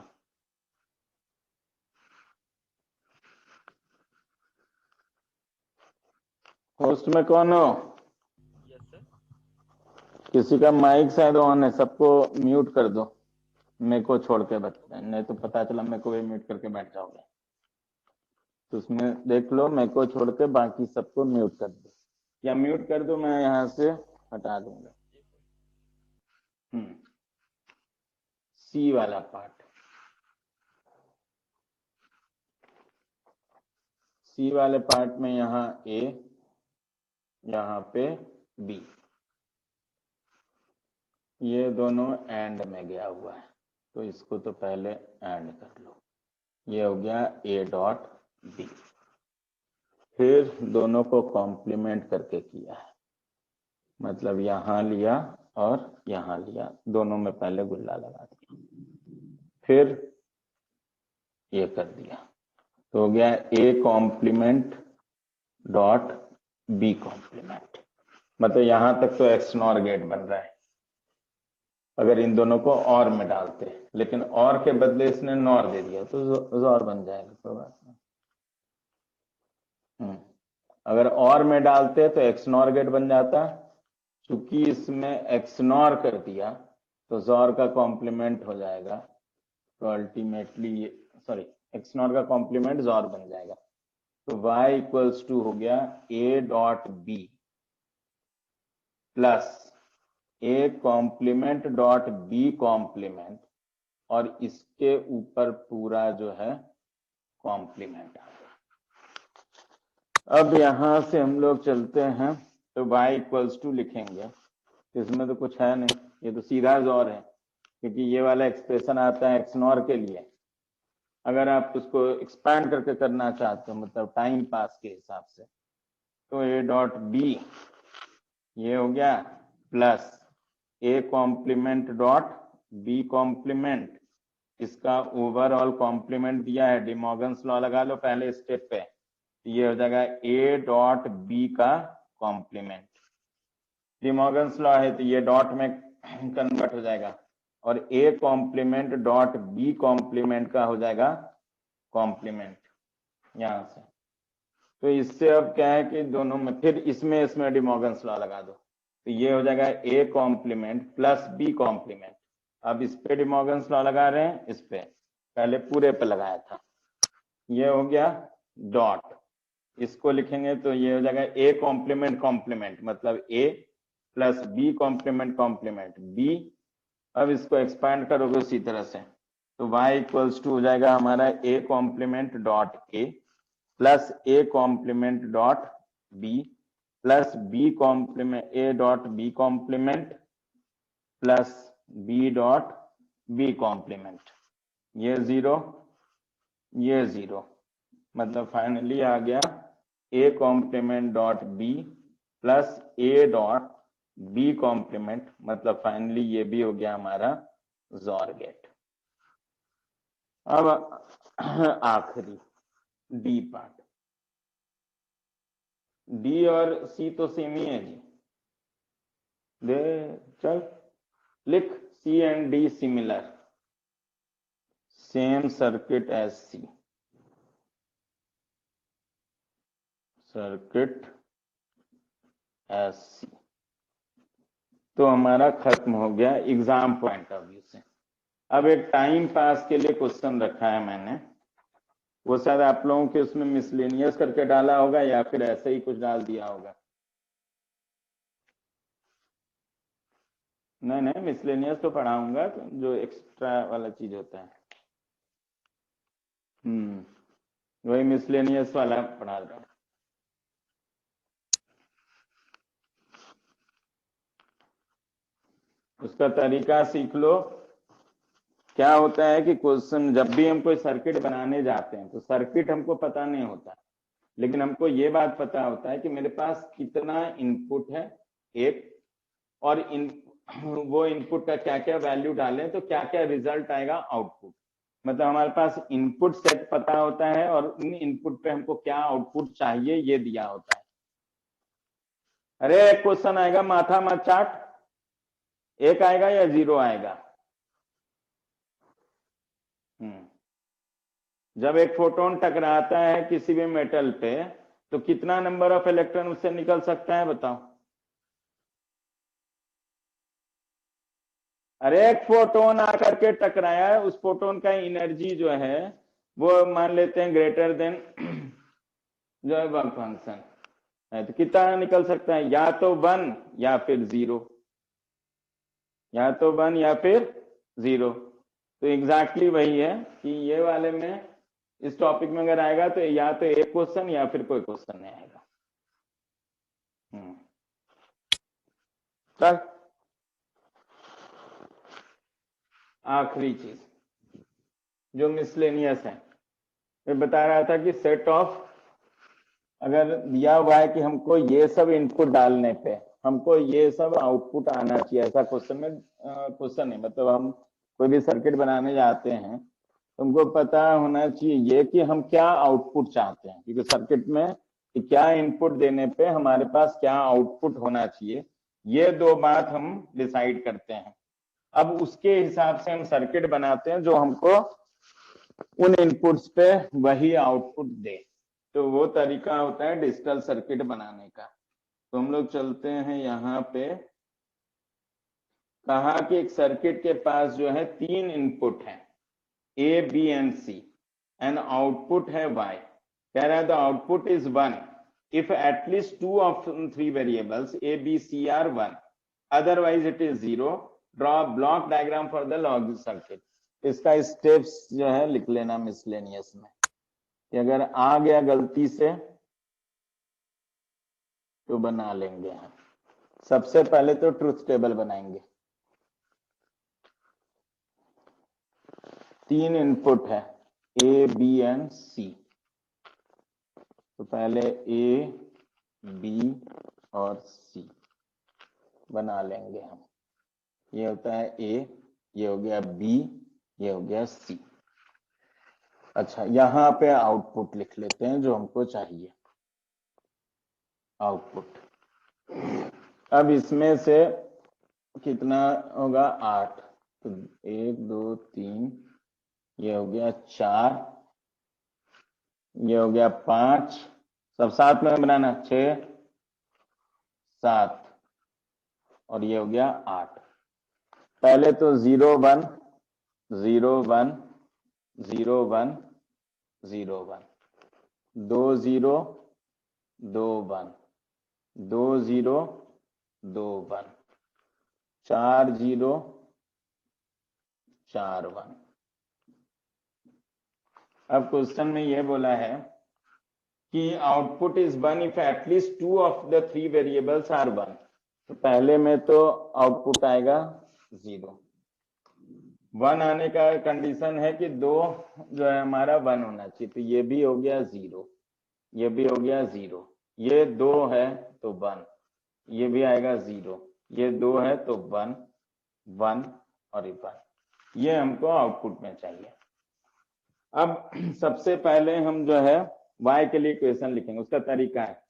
होस्ट में कौन हो? किसी का माइक शायद ऑन है, सबको म्यूट कर दो, मेरे को छोड़ के बता, नहीं तो पता चला मेरे को भी म्यूट करके बैठ जाओगे। तो उसमें देख लो, मेरे को छोड़ के बाकी सबको म्यूट कर दो, या म्यूट कर दो, मैं यहाँ से हटा दूंगा। सी वाला पार्ट, सी वाले पार्ट में यहाँ ए, यहाँ पे बी, ये दोनों एंड में गया हुआ है, तो इसको तो पहले एंड कर लो। ये हो गया ए डॉट बी, फिर दोनों को कॉम्प्लीमेंट करके किया है, मतलब यहाँ लिया और यहाँ लिया, दोनों में पहले गुल्ला लगा दिया, फिर ये कर दिया, तो हो गया A complement dot B complement. मतलब यहां तक तो एक्स नॉर गेट बन रहा है अगर इन दोनों को और में डालते, लेकिन और के बदले इसने नॉर दे दिया तो जोर बन जाएगा, कोई बात नहीं। अगर और में डालते तो एक्स नॉर गेट बन जाता, चूंकि इसमें एक्स नॉर कर दिया तो जोर का कॉम्प्लीमेंट हो जाएगा, तो अल्टीमेटली सॉरी एक्स नॉर का कॉम्प्लीमेंट जोर बन जाएगा, तो y इक्वल्स टू हो गया a dot B plus A complement dot B complement, और इसके ऊपर पूरा जो है कॉम्प्लीमेंट आ गया। अब यहां से हम लोग चलते हैं तो y इक्वल्स टू लिखेंगे, इसमें तो कुछ है नहीं, ये तो सीधा जोर है, क्योंकि ये वाला एक्सप्रेशन आता है एक्स नॉर के लिए। अगर आप उसको एक्सपैंड करके करना चाहते हो, मतलब टाइम पास के हिसाब से, तो ए डॉट बी ये हो गया plus A complement dot B complement, इसका ओवरऑल कॉम्प्लीमेंट दिया है, डिमॉर्गन्स लॉ लगा लो पहले स्टेप पे, ये हो जाएगा ए डॉट बी का कॉम्प्लीमेंट। डिमॉर्गन्स लॉ है तो ये डॉट में कन्वर्ट हो जाएगा, और A complement dot B complement का हो जाएगा कॉम्प्लीमेंट यहां से। तो इससे अब क्या है कि दोनों में फिर इसमें डिमॉर्गन्स लॉ लगा दो, तो ये हो जाएगा A complement plus B complement. अब इस पे डिमॉर्गन्स लॉ लगा रहे हैं, इस पे पहले पूरे पे लगाया था, ये हो गया डॉट, इसको लिखेंगे तो ये हो जाएगा ए कॉम्प्लीमेंट कॉम्प्लीमेंट, मतलब A plus B complement complement B. अब इसको एक्सपैंड करोगे उसी तरह से, तो y इक्वल्स टू हो जाएगा हमारा A complement dot A plus A complement dot B plus B complement A dot B complement plus B dot B complement, ये जीरो ये जीरो, मतलब फाइनली आ गया A complement dot B plus A dot B complement, मतलब फाइनली ये भी हो गया हमारा जोर गेट। अब आखिरी डी पार्ट, डी और सी तो सेम ही है जी, दे चल लिख C and D similar, same circuit as C, circuit as C. तो हमारा खत्म हो गया एग्जाम पॉइंट ऑफ व्यू से। अब एक टाइम पास के लिए क्वेश्चन रखा है मैंने, वो शायद आप लोगों के उसमें मिसलेनियस करके डाला होगा या फिर ऐसे ही कुछ डाल दिया होगा। नहीं नहीं, मिसलेनियस तो पढ़ाऊंगा, तो जो एक्स्ट्रा वाला चीज होता है वही मिसलेनियस वाला पढ़ा रहा हूं। उसका तरीका सीख लो। क्या होता है कि क्वेश्चन जब भी हम कोई सर्किट बनाने जाते हैं तो सर्किट हमको पता नहीं होता, लेकिन हमको ये बात पता होता है कि मेरे पास कितना इनपुट है एक, और वो इनपुट का क्या क्या वैल्यू डालें तो क्या क्या रिजल्ट आएगा आउटपुट। मतलब हमारे पास इनपुट सेट पता होता है और उन इनपुट पे हमको क्या आउटपुट चाहिए ये दिया होता है। अरे एक क्वेश्चन आएगा माथा मत चाट, एक आएगा या जीरो आएगा। जब एक फोटोन टकराता है किसी भी मेटल पे तो कितना नंबर ऑफ इलेक्ट्रॉन उससे निकल सकता है बताओ। अरे एक फोटोन आकर के टकराया है, उस फोटोन का एनर्जी जो है वो मान लेते हैं ग्रेटर देन जो है वर्क फंक्शन है, तो कितना निकल सकता है, या तो 1 या फिर 0, या तो 1 या फिर 0। तो एग्जैक्टली वही है कि ये वाले में इस टॉपिक में अगर आएगा तो या तो एक क्वेश्चन या फिर कोई क्वेश्चन नहीं आएगा। चल आखिरी चीज जो मिसलेनियस है, मैं बता रहा था कि सेट ऑफ, अगर दिया हुआ है कि हमको ये सब इनपुट डालने पे हमको ये सब आउटपुट आना चाहिए, ऐसा क्वेश्चन में क्वेश्चन नहीं, मतलब हम कोई भी सर्किट बनाने जाते हैं तुमको पता होना चाहिए ये कि हम क्या आउटपुट चाहते हैं, क्योंकि सर्किट में कि क्या इनपुट देने पे हमारे पास क्या आउटपुट होना चाहिए, ये दो बात हम डिसाइड करते हैं। अब उसके हिसाब से हम सर्किट बनाते हैं जो हमको उन इनपुट्स पे वही आउटपुट दे, तो वो तरीका होता है डिजिटल सर्किट बनाने का। तो हम लोग चलते हैं यहाँ पे, कहा कि एक सर्किट के पास जो है 3 इनपुट है A B and C and output है y। कह रहा है the output is 1 if at least 2 of 3 variables a b c are 1, otherwise it is 0, draw a block diagram for the logic circuit। इसका स्टेप्स जो है लिख लेना मिसलेनियस में, कि अगर आ गया गलती से तो बना लेंगे हम। सबसे पहले तो ट्रुथ टेबल बनाएंगे। 3 इनपुट है ए बी एंड सी। तो पहले ए बी और सी बना लेंगे हम। ये होता है ए, ये हो गया बी, ये हो गया सी। अच्छा, यहां पे आउटपुट लिख लेते हैं जो हमको चाहिए। आउटपुट अब इसमें से कितना होगा? 8। तो 1 2 3, ये हो गया 4, ये हो गया 5, सब साथ में बनाना 6 7, और ये हो गया 8। पहले तो 0 1 0 1 0 1 0 1, 2 0 2 1 2 0 2 1, 4 0 4 1। अब क्वेश्चन में यह बोला है कि output is 1 if at least 2 of the 3 variables are 1। तो पहले में तो आउटपुट आएगा 0। 1 आने का कंडीशन है कि 2 जो है हमारा 1 होना चाहिए। तो ये भी हो गया 0, ये भी हो गया 0, ये 2 है तो 1, ये भी आएगा 0, ये 2 है तो 1 1 और 1। ये हमको आउटपुट में चाहिए। अब सबसे पहले हम जो है y के लिए इक्वेशन लिखेंगे। उसका तरीका है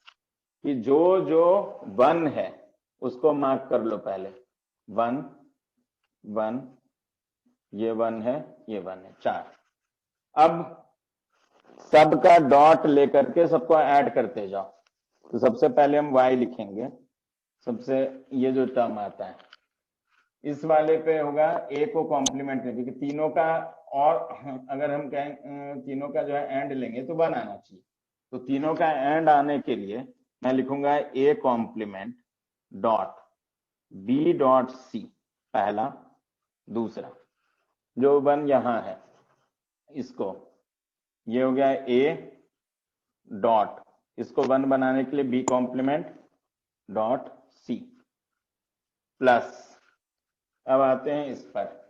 कि जो जो 1 है उसको मार्क कर लो पहले। 1 1, ये 1 है, ये 1 है, 4। अब सबका डॉट लेकर के सबको ऐड करते जाओ। तो सबसे पहले हम y लिखेंगे। सबसे ये जो टर्म आता है इस वाले पे होगा a को कॉम्प्लीमेंट में, क्योंकि तीनों का, और अगर हम कहें तीनों का जो है एंड लेंगे तो 1 आना चाहिए। तो तीनों का एंड आने के लिए मैं लिखूंगा a complement dot b dot c, पहला। दूसरा जो 1 यहां है इसको, ये हो गया a डॉट, इसको 1 बनाने के लिए b complement dot c plus, अब आते हैं इस पर,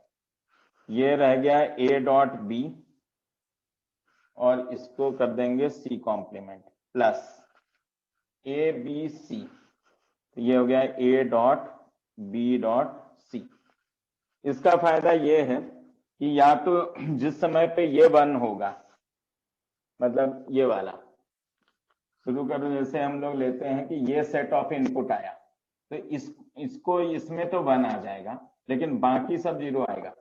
ये रह गया a डॉट b और इसको कर देंगे c complement plus a b c। तो ये हो गया a dot b dot c। इसका फायदा ये है कि या तो जिस समय पे ये 1 होगा, मतलब ये वाला, शुरू करो, जैसे हम लोग लेते हैं कि ये सेट ऑफ इनपुट आया तो इसको इसमें तो 1 आ जाएगा, लेकिन बाकी सब 0 आएगा।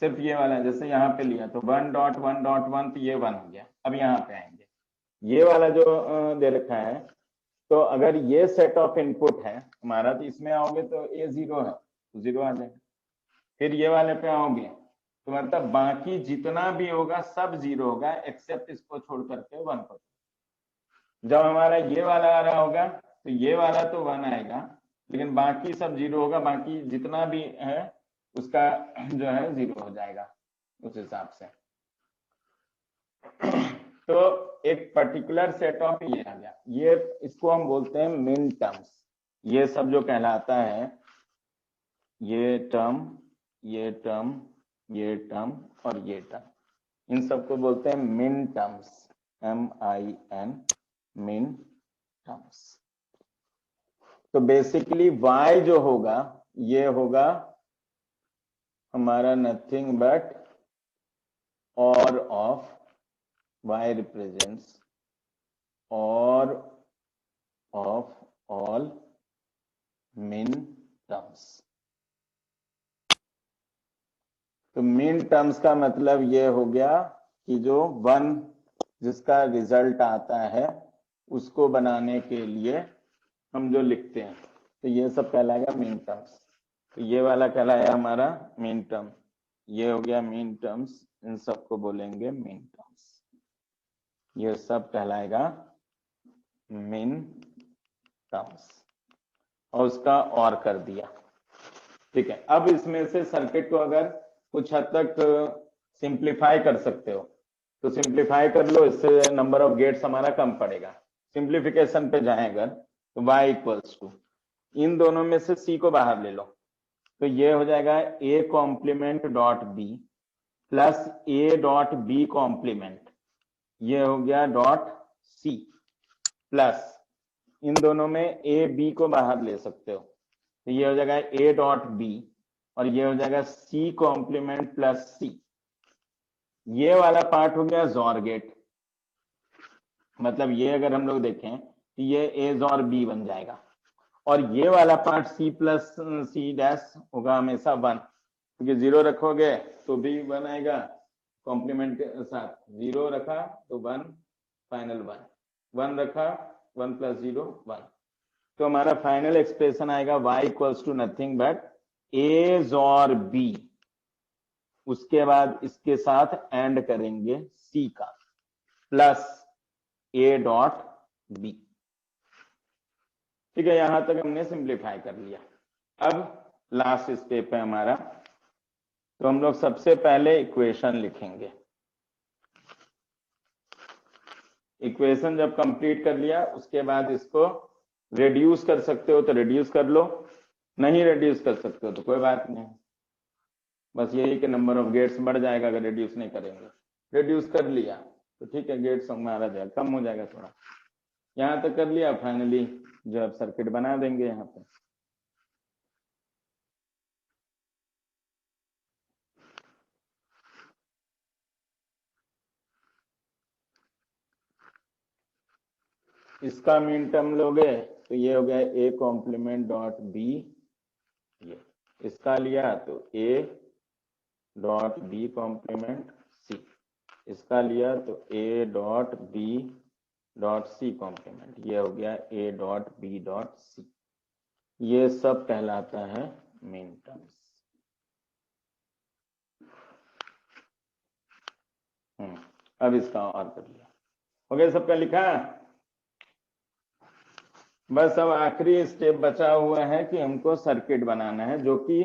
सिर्फ ये वाला, जैसे यहाँ पे लिया तो 1 डॉट 1 डॉट 1, तो ये 1 हो गया। अब यहाँ पे आएंगे, ये वाला जो दे रखा है, तो अगर ये सेट ऑफ इनपुट है हमारा, तो इसमें आओगे तो ये 0 है तो 0 आ जाएगा। फिर ये वाले पे आओगे तो मतलब बाकी जितना भी होगा सब 0 होगा, एक्सेप्ट इसको छोड़ करके 1 पर। जब हमारा ये वाला आ रहा होगा तो ये वाला तो 1 आएगा, लेकिन बाकी सब 0 होगा, बाकी जितना भी है उसका जो है 0 हो जाएगा उस हिसाब से। तो एक पर्टिकुलर सेट ऑफ ये आ गया, ये इसको हम बोलते हैं मिन टर्म्स। ये सब जो कहलाता है, ये टर्म, ये टर्म, ये टर्म और ये टर्म, इन सबको बोलते हैं मिन टर्म्स, MIN, मिन टर्म्स। तो बेसिकली y जो होगा ये होगा हमारा नथिंग बट और ऑफ, y रिप्रेजेंट्स और ऑफ ऑल मिन टर्म्स। तो मिन टर्म्स का मतलब ये हो गया कि जो 1 जिसका रिजल्ट आता है उसको बनाने के लिए हम जो लिखते हैं, तो ये सब कहलाएगा मिन टर्म्स। तो ये वाला कहलाया हमारा मिन टर्म, ये हो गया मिन टर्म्स, इन सबको बोलेंगे मिन टर्म्स। ये सब कहलाएगा मिन टर्म्स, और उसका और कर दिया। ठीक है, अब इसमें से सर्किट को अगर कुछ हद तक सिंप्लीफाई कर सकते हो तो सिंप्लीफाई कर लो, इससे नंबर ऑफ गेट्स हमारा कम पड़ेगा। सिंप्लीफिकेशन पे जाएं अगर, तो y इक्वल्स टू, इन दोनों में से c को बाहर ले लो, तो ये हो जाएगा a complement dot b plus a dot b complement, ये हो गया डॉट c, प्लस इन दोनों में a b को बाहर ले सकते हो, तो ये हो जाएगा a डॉट b और ये हो जाएगा c कॉम्प्लीमेंट प्लस c। ये वाला पार्ट हो गया जॉर गेट, मतलब ये अगर हम लोग देखें तो ये a जॉर b बन जाएगा, और ये वाला part c plus c dash होगा हमेशा 1, क्योंकि 0 रखोगे तो भी 1 आएगा, कॉम्प्लीमेंट के साथ 0 रखा तो 1, फाइनल 1 रखा 1 प्लस 0 1, तो हमारा फाइनल एक्सप्रेशन आएगा y equals to nothing but a XOR b, उसके बाद इसके साथ एंड करेंगे c का, प्लस a डॉट b। ठीक है, यहां तक हमने सिंप्लीफाई कर लिया। अब लास्ट स्टेप है हमारा, तो हम लोग सबसे पहले इक्वेशन लिखेंगे। इक्वेशन जब कंप्लीट कर लिया उसके बाद इसको रिड्यूस कर सकते हो तो रिड्यूस कर लो, नहीं रिड्यूस कर सकते हो तो कोई बात नहीं, बस यही कि नंबर ऑफ गेट्स बढ़ जाएगा अगर रिड्यूस नहीं करेंगे। रिड्यूस कर लिया तो ठीक है, गेट्स हमारा जाएगा, कम हो जाएगा थोड़ा, यहां तक कर लिया, फाइनली जो अब सर्किट बना देंगे यहाँ पे। इसका मीन टर्म लोगे तो ये हो गया a कॉम्प्लीमेंट डॉट b, ये इसका लिया तो a dot b complement c, इसका लिया तो a dot b dot c complement, ये हो गया a dot b dot c, ये सब कहलाता है मीन टर्म्स। अब इसका और कर लिया, हो गया सबका लिखा। बस अब आखिरी स्टेप बचा हुआ है कि हमको सर्किट बनाना है, जो कि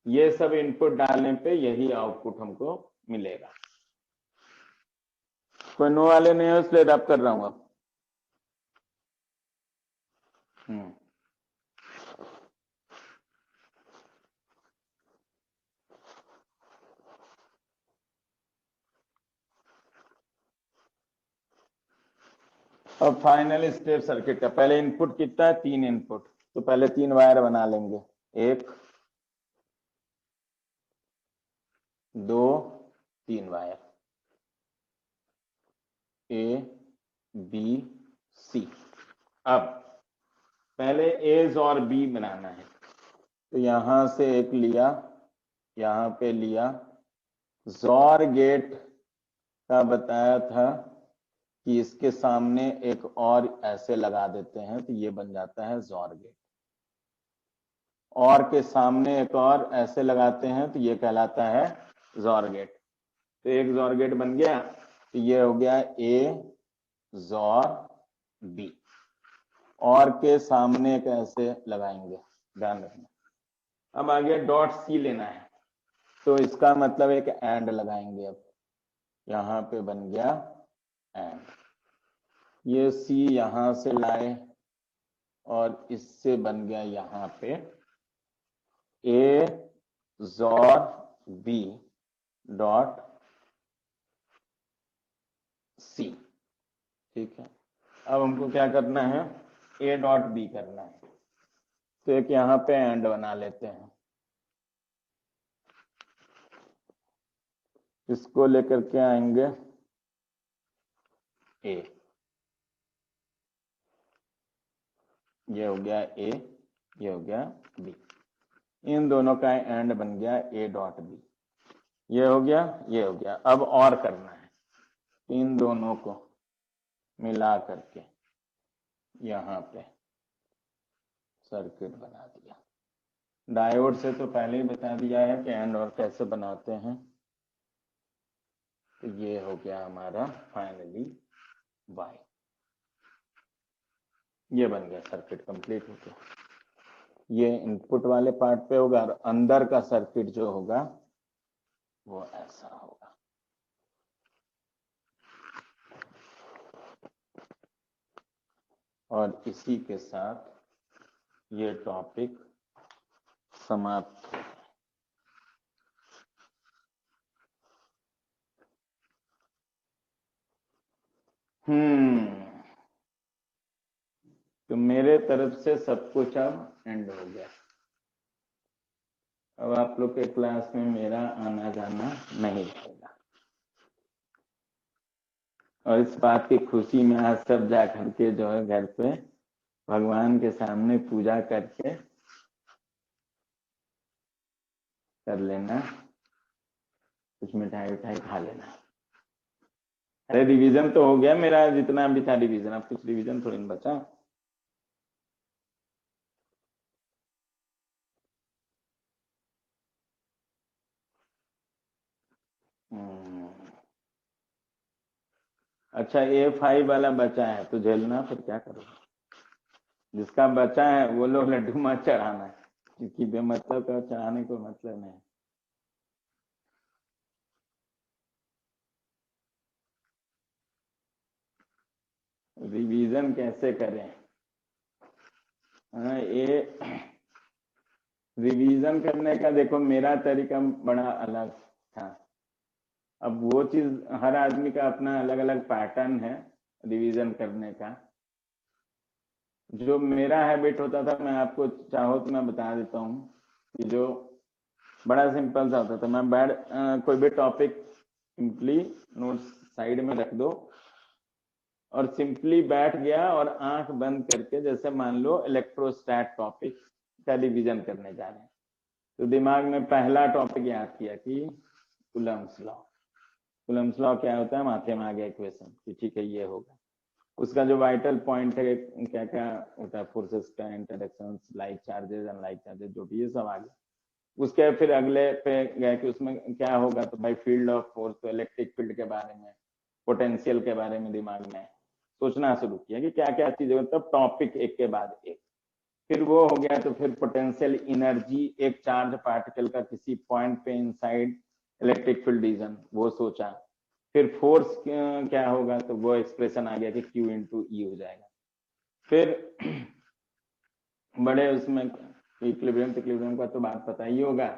ये सब इनपुट डालने पे यही आउटपुट हमको मिलेगा। कोई नो वाले नहीं है इसलिए रब कर रहा हूं अब। अब फाइनल स्टेप सर्किट का, पहले इनपुट कितना है, 3 इनपुट, तो पहले 3 वायर बना लेंगे, 1 2 3 वायर, A B C। अब पहले A और B बनाना है, तो यहां से एक लिया, यहां पे लिया, जॉर गेट का बताया था कि इसके सामने एक और ऐसे लगा देते हैं तो ये बन जाता है जॉर गेट, और के सामने एक और ऐसे लगाते हैं तो ये कहलाता है जॉर गेट। तो एक जॉर गेट बन गया, तो ये हो गया A जॉर B, और के सामने एक ऐसे लगाएंगे, ध्यान रखना। अब आगे डॉट C लेना है, तो इसका मतलब एक एंड लगाएंगे, अब यहां पे बन गया एंड, ये C यहां से लाए और इससे बन गया यहां पे A XOR B dot C। ठीक है, अब हमको क्या करना है, A डॉट B करना है, तो एक यहां पे एंड बना लेते हैं, इसको लेकर के आएंगे A, ये हो गया A, ये हो गया B, इन दोनों का एंड बन गया A डॉट B, ये हो गया, ये हो गया। अब और करना है, इन दोनों को मिला करके यहाँ पे सर्किट बना दिया। डायोड से तो पहले ही बता दिया है कि एंड और कैसे बनाते हैं, तो ये हो गया हमारा फाइनली Y, ये बन गया सर्किट, कंप्लीट हो गया। ये इनपुट वाले पार्ट पे होगा, और अंदर का सर्किट जो होगा वो ऐसा होगा। और इसी के साथ ये टॉपिक समाप्त। तो मेरे तरफ से सब कुछ अब एंड हो गया। अब आप लोग के क्लास में मेरा आना जाना नहीं रहेगा, और इस बात की खुशी में आज सब जा करके जो है घर पे भगवान के सामने पूजा करके कर लेना, कुछ मिठाई उठाई खा लेना। अरे रिवीजन तो हो गया मेरा, जितना भी था रिवीजन, अब कुछ रिवीजन थोड़ी ना बचा। अच्छा A5 वाला बचा है तो झेलना, फिर क्या करो। जिसका बचा है वो लोग लड्डू मत चढ़ाना है, क्योंकि बेमतलब का चढ़ाने को मतलब नहीं। रिवीजन कैसे करें? ये रिवीजन करने का देखो मेरा तरीका बड़ा अलग था। अब वो चीज, हर आदमी का अपना अलग अलग पैटर्न है रिवीजन करने का। जो मेरा हैबिट होता था, मैं आपको चाहो तो मैं बता देता हूँ कि जो बड़ा सिंपल सा होता था, मैं कोई भी टॉपिक सिंपली नोट्स साइड में रख दो और सिंपली बैठ गया और आंख बंद करके, जैसे मान लो इलेक्ट्रोस्टैट टॉपिक का रिवीजन करने जा रहे हैं, तो दिमाग में पहला टॉपिक याद किया कि कूलम्ब्स लॉ। कूलम्ब्स लॉ क्या होता है, माथे में आ गया इक्वेशन कि ठीक है ये होगा। उसका जो वाइटल पॉइंट है, क्या क्या होता है, फोर्सेस का interaction, like charges unlike charges, जो भी ये सब आ गया। उसके फिर अगले पे गए कि उसमें क्या होगा, तो भाई फील्ड ऑफ फोर्स, तो इलेक्ट्रिक फील्ड के बारे में, पोटेंशियल के बारे में दिमाग में सोचना शुरू किया कि क्या क्या चीजें, मतलब टॉपिक एक के बाद एक। फिर वो हो गया तो फिर पोटेंशियल एनर्जी, एक चार्ज पार्टिकल का किसी पॉइंट पे इनसाइड इलेक्ट्रिक फील्ड रीजन, वो सोचा। फिर फोर्स क्या होगा, तो वो एक्सप्रेशन आ गया कि Q इंटू ई हो जाएगा। फिर बड़े उसमें इक्विलिब्रियम का तो बात पता ही होगा।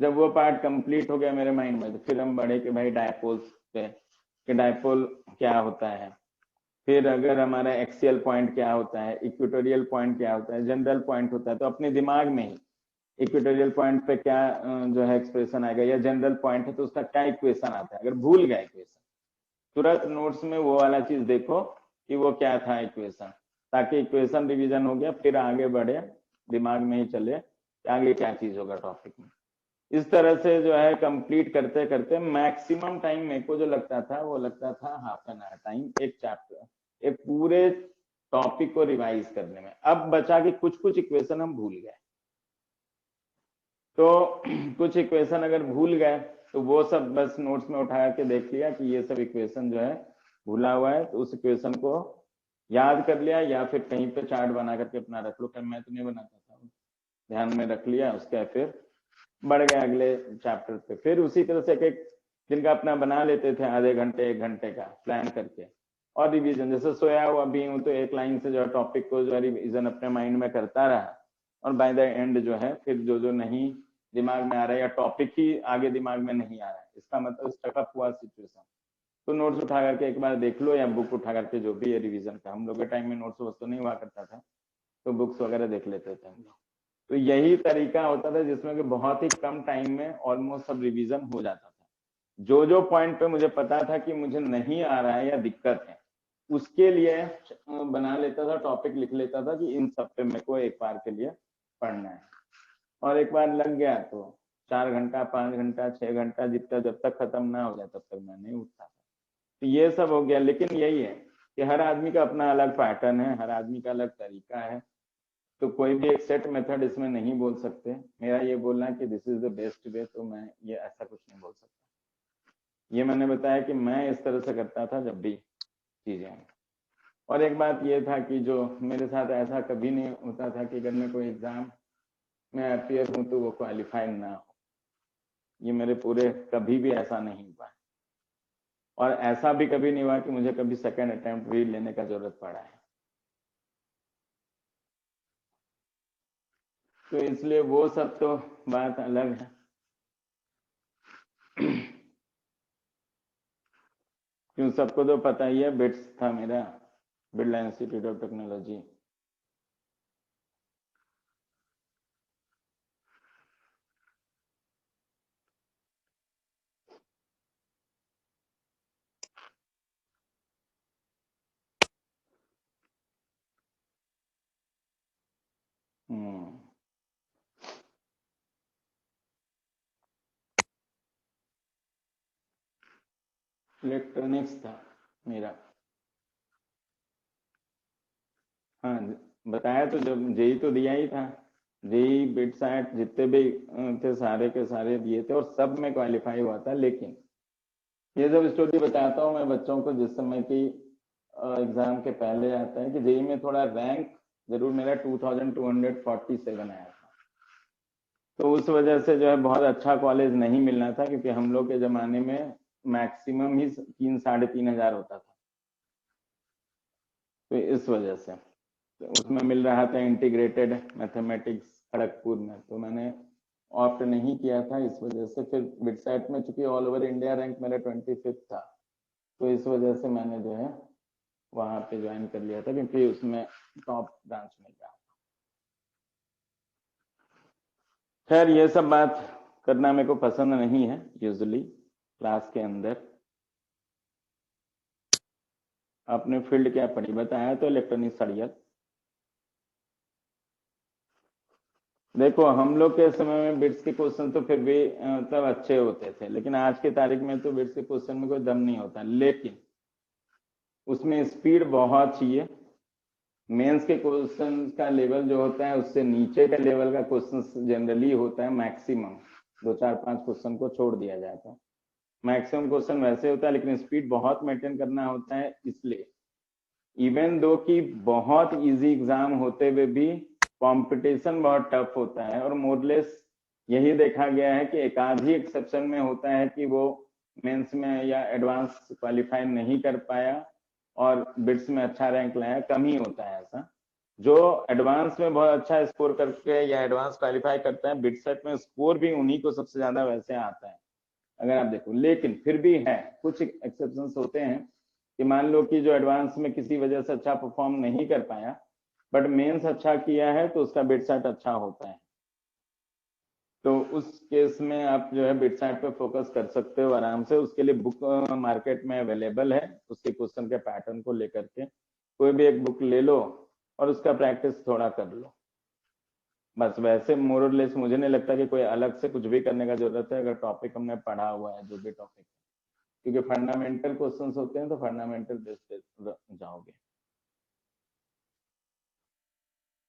जब वो पार्ट कंप्लीट हो गया मेरे माइंड में, तो फिर हम बढ़े कि भाई डायपोल्स पे, कि डायपोल क्या होता है। फिर अगर हमारा एक्सियल पॉइंट क्या होता है, इक्वेटोरियल पॉइंट क्या होता है, जनरल पॉइंट होता है, तो अपने दिमाग में ही इक्वेटोरियल पॉइंट पे क्या जो है एक्सप्रेशन आएगा, या जनरल पॉइंट है तो उसका क्या इक्वेशन आता है। अगर भूल गए इक्वेशन, तुरंत नोट्स में वो वाला चीज देखो कि वो क्या था इक्वेशन, ताकि इक्वेशन रिवीजन हो गया, फिर आगे बढ़े, दिमाग में ही चले कि आगे क्या चीज होगा टॉपिक में। इस तरह से जो है कंप्लीट करते करते मैक्सिमम टाइम मेरे को जो लगता था, वो लगता था हाफ एन आवर टाइम एक चैप्टर, एक पूरे टॉपिक को रिवाइज करने में। अब बचा कि कुछ कुछ इक्वेशन हम भूल गए, तो कुछ इक्वेशन अगर भूल गए तो वो सब बस नोट्स में उठा के देख लिया कि ये सब इक्वेशन जो है भूला हुआ है, तो उस इक्वेशन को याद कर लिया, या फिर कहीं पे चार्ट बना करके अपना रख लो। मैं तो नहीं बनाता था, ध्यान में रख लिया, उसका फिर बढ़ गया अगले चैप्टर पे। फिर उसी तरह से एक दिन का अपना बना लेते थे, आधे घंटे एक घंटे का प्लान करके। और रिवीजन, जैसे सोया हुआ भी हूँ तो एक लाइन से जो है टॉपिक को जो है रिवीजन अपने माइंड में करता रहा, और बाय द एंड जो है फिर जो जो नहीं दिमाग में आ रहा है, या टॉपिक ही आगे दिमाग में नहीं आ रहा है, इसका मतलब स्टकअप हुआ सिचुएशन, तो नोट्स उठा करके एक बार देख लो, या बुक उठा करके, जो भी है रिवीजन का। हम लोग के टाइम में नोट्स वोट्स तो नहीं हुआ करता था, तो बुक्स वगैरह देख लेते थे हम लोग। तो यही तरीका होता था जिसमें कि बहुत ही कम टाइम में ऑलमोस्ट सब रिवीजन हो जाता था। जो जो पॉइंट पे मुझे पता था कि मुझे नहीं आ रहा है या दिक्कत है, उसके लिए बना लेता था, टॉपिक लिख लेता था कि इन सब पे मेरे को एक बार के लिए पढ़ना है। और एक बार लग गया तो 4 घंटा 5 घंटा 6 घंटा, जितना जब तक खत्म ना हो जाए तब तक मैं नहीं उठता था। तो ये सब हो गया। लेकिन यही है कि हर आदमी का अपना अलग पैटर्न है, हर आदमी का अलग तरीका है, तो कोई भी एक सेट मेथड इसमें नहीं बोल सकते। मेरा ये बोलना कि this is the best way, तो मैं ये ऐसा कुछ नहीं बोल सकता। ये मैंने बताया कि मैं इस तरह से करता था जब भी चीजें। और एक बात ये था कि जो मेरे साथ ऐसा कभी नहीं होता था कि अगर मैं कोई एग्जाम में अपियर हूँ तो वो क्वालिफाई ना हो, ये मेरे पूरे कभी भी ऐसा नहीं हुआ। और ऐसा भी कभी नहीं हुआ कि मुझे कभी सेकेंड अटेम्प्ट भी लेने का जरूरत पड़ा है। तो इसलिए वो सब तो बात अलग है। क्यों, सबको तो पता ही है, बिट्स था मेरा, Birla institute of technology. Electronics था मेरा। हाँ, बताया तो, जब जेई तो दिया ही था, जेई बिट सैट जितने भी थे सारे के सारे दिए थे और सब में क्वालिफाई हुआ था। लेकिन ये जब स्टोरी बताता हूँ मैं बच्चों को, जिस समय की एग्जाम के पहले आता है कि जेई में थोड़ा रैंक जरूर मेरा 2247 आया था। तो उस वजह से जो है बहुत अच्छा कॉलेज नहीं मिलना था, क्योंकि हम लोग के जमाने में मैक्सिमम ही 3-3.5 हजार होता था। तो इस वजह से तो उसमें मिल रहा था इंटीग्रेटेड मैथमेटिक्स खड़गपुर में, तो मैंने ऑप्ट नहीं किया था इस वजह से। फिर बिटसेट में चूंकि ऑल ओवर इंडिया रैंक मेरा 25th था, तो इस वजह से मैंने जो है वहां पे ज्वाइन कर लिया था, क्योंकि उसमें टॉप ब्रांच मिल रहा। खैर ये सब बात करना मेरे को पसंद नहीं है यूजुअली क्लास के अंदर। आपने फील्ड क्या पढ़ी, बताया तो इलेक्ट्रॉनिक सड़ियल। देखो हम लोग के समय में बिट्स के क्वेश्चन तो फिर भी तब अच्छे होते थे, लेकिन आज की तारीख में तो बिट्स के क्वेश्चन में कोई दम नहीं होता, लेकिन उसमें स्पीड बहुत चाहिए। मेंस के क्वेश्चन का लेवल जो होता है उससे नीचे का लेवल का क्वेश्चन जनरली होता है, मैक्सिमम 2-4-5 क्वेश्चन को छोड़ दिया जाता है। मैक्सिमम क्वेश्चन वैसे होता है, लेकिन स्पीड बहुत मेंटेन करना होता है। इसलिए इवन दो कि बहुत इजी एग्जाम होते हुए भी कंपटीशन बहुत टफ होता है, और मोरलेस यही देखा गया है कि एक आध ही एक्सेप्शन में होता है कि वो मेंस में या एडवांस क्वालिफाई नहीं कर पाया और बिट्स में अच्छा रैंक लाया, कम ही होता है ऐसा। जो एडवांस में बहुत अच्छा स्कोर करके या एडवांस क्वालिफाई करता है, बिटसेट में स्कोर भी उन्हीं को सबसे ज्यादा वैसे आता है अगर आप देखो। लेकिन फिर भी है, कुछ एक्सेप्शन होते हैं कि मान लो कि जो एडवांस में किसी वजह से अच्छा परफॉर्म नहीं कर पाया, बट मेंस अच्छा किया है, तो उसका बिटसेट अच्छा होता है। तो उस केस में आप जो है बिटसेट पे फोकस कर सकते हो आराम से। उसके लिए बुक मार्केट में अवेलेबल है, उसके क्वेश्चन के पैटर्न को लेकर के कोई भी एक बुक ले लो और उसका प्रैक्टिस थोड़ा कर लो बस। वैसे मोरलेस मुझे नहीं लगता कि कोई अलग से कुछ भी करने का जरूरत है, अगर टॉपिक हमने पढ़ा हुआ है जो भी टॉपिक, क्योंकि फंडामेंटल क्वेश्चंस होते हैं तो फंडामेंटल बेस पे जाओगे।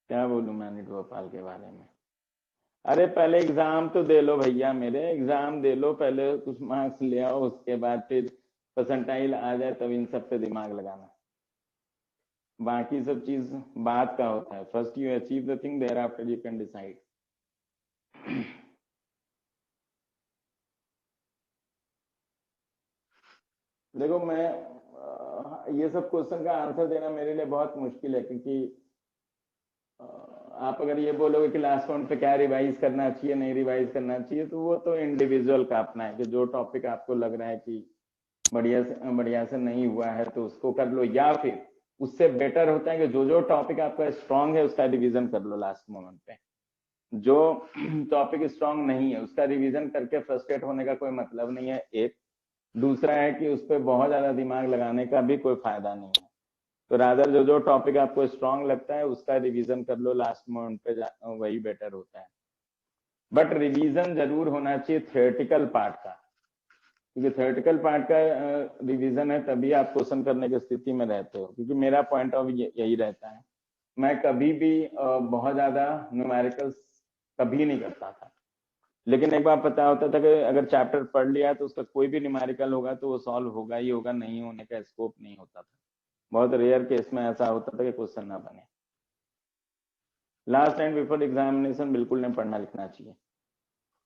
क्या बोलूं मैं नीट भोपाल के बारे में। अरे पहले एग्जाम तो दे लो भैया, मेरे एग्जाम दे लो पहले, कुछ मार्क्स ले आओ, उसके बाद फिर परसेंटाइल आ जाए तब इन सब पे दिमाग लगाना। बाकी सब चीज बात का होता है। First you achieve the thing, thereafter you can decide. देखो मैं ये सब क्वेश्चन का आंसर देना मेरे लिए बहुत मुश्किल है, क्योंकि आप अगर ये बोलोगे कि लास्ट राउंड पे क्या रिवाइज करना चाहिए नहीं रिवाइज करना चाहिए, तो वो तो इंडिविजुअल का अपना है कि जो टॉपिक आपको लग रहा है कि बढ़िया से नहीं हुआ है तो उसको कर लो, या फिर उससे बेटर होता है कि जो जो टॉपिक आपका स्ट्रांग है उसका रिवीजन कर लो लास्ट मोमेंट पे। जो टॉपिक स्ट्रांग नहीं है उसका रिवीजन करके फ्रस्ट्रेट होने का कोई मतलब नहीं है, एक। दूसरा है कि उस पर बहुत ज्यादा दिमाग लगाने का भी कोई फायदा नहीं है। तो रादर जो जो टॉपिक आपको स्ट्रांग लगता है उसका रिवीजन कर लो लास्ट मोमेंट पे, वही बेटर होता है। बट रिवीजन जरूर होना चाहिए थियोरेटिकल पार्ट का, क्योंकि थियोरेटिकल पार्ट का रिवीजन है तभी आप क्वेश्चन करने की स्थिति में रहते हो। क्योंकि मेरा पॉइंट ऑफ यही रहता है, मैं कभी भी बहुत ज्यादा न्यूमेरिकल्स कभी नहीं करता था। लेकिन एक बार पता होता था कि अगर चैप्टर पढ़ लिया तो उसका कोई भी न्यूमेरिकल होगा तो वो सॉल्व होगा ही होगा, नहीं होने का स्कोप नहीं होता था। बहुत रेयर केस में ऐसा होता था कि क्वेश्चन ना बने। लास्ट एंड बिफोर एग्जामिनेशन बिल्कुल नहीं पढ़ना लिखना चाहिए।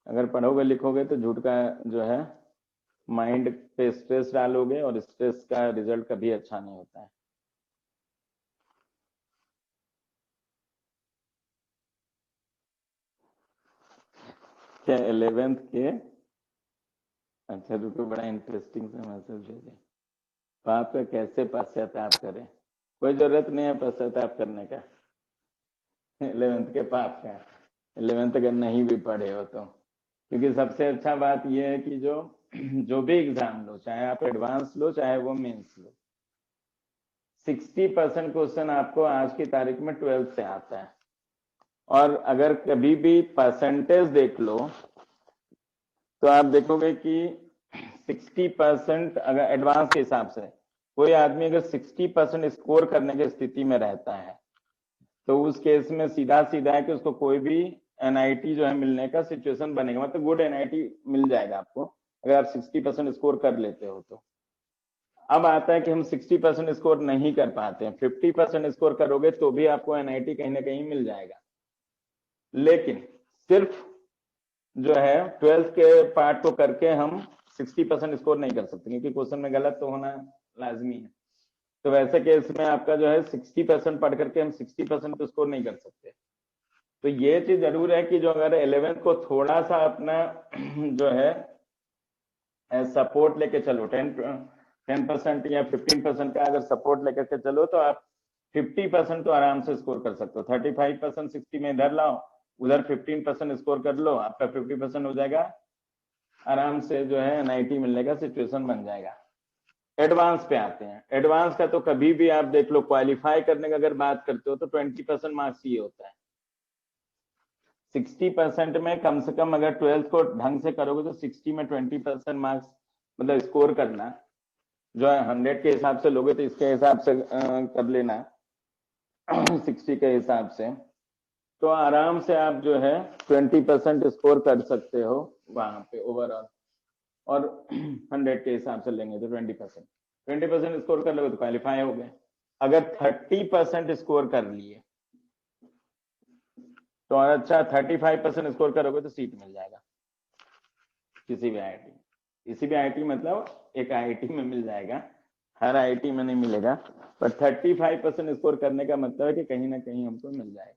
अगर पढ़ोगे लिखोगे तो झूठ का जो है माइंड पे स्ट्रेस डालोगे, और स्ट्रेस का रिजल्ट कभी अच्छा नहीं होता है। क्या 11th के, अच्छा रुको, बड़ा इंटरेस्टिंग सा मैसेज भेजे। पाप का कैसे पश्चाताप करें? कोई जरूरत नहीं है पश्चाताप करने का 11th के पाप का, 11th अगर नहीं भी पढ़े हो तो। क्योंकि सबसे अच्छा बात यह है कि जो भी एग्जाम लो, चाहे आप एडवांस लो चाहे वो मेंस लो, 60% क्वेश्चन आपको आज की तारीख में 12th से आता है। और अगर कभी भी परसेंटेज देख लो तो आप देखोगे कि 60% अगर एडवांस के हिसाब से कोई आदमी अगर 60% स्कोर करने की स्थिति में रहता है तो उस केस में सीधा सीधा है कि उसको कोई भी एनआईटी जो है मिलने का सिचुएशन बनेगा, मतलब गुड एनआईटी मिल जाएगा आपको अगर आप 60% स्कोर कर लेते हो तो। अब आता है कि हम 60% स्कोर नहीं कर पाते हैं, 50% स्कोर करोगे तो भी आपको एनआईटी कहीं ना कहीं मिल जाएगा। लेकिन सिर्फ जो है 12th के पार्ट को करके हम 60% स्कोर नहीं कर सकते, क्योंकि क्वेश्चन में गलत तो होना लाजमी है। तो वैसे केस में आपका जो है 60% पढ़ करके हम 60% तो स्कोर नहीं कर सकते। तो ये चीज जरूर है कि जो अगर 11th को थोड़ा सा अपना जो है सपोर्ट लेके चलो, 10% या 15% का अगर सपोर्ट लेकर के चलो तो आप 50% तो आराम से स्कोर कर सकते हो। 35% 60 में इधर लाओ, उधर 15% स्कोर कर लो, आपका 50% हो जाएगा, आराम से जो है एनआईटी मिलने का सिचुएशन बन जाएगा। एडवांस पे आते हैं। एडवांस का तो कभी भी आप देख लो, क्वालिफाई करने का अगर बात करते हो तो 20% मार्क्स ही होता है। 60% में कम से कम अगर 12th को ढंग से करोगे तो 60 में 20% मार्क्स मतलब स्कोर करना, जो है 100 के हिसाब से लोगे तो इसके हिसाब से कर लेना 60 के हिसाब से, तो आराम से आप जो है 20% स्कोर कर सकते हो वहां पे ओवरऑल। और 100 के हिसाब से लेंगे तो 20% स्कोर कर लोगे तो क्वालिफाई हो गए। अगर 30% स्कोर कर लिए तो अच्छा 35% स्कोर करोगे तो सीट मिल जाएगा किसी भी आईआईटी, किसी भी आईआईटी मतलब एक आईआईटी में मिल जाएगा, हर आईआईटी में नहीं मिलेगा, पर 35% स्कोर करने का मतलब है कि कहीं ना कहीं हमको मिल जाएगा।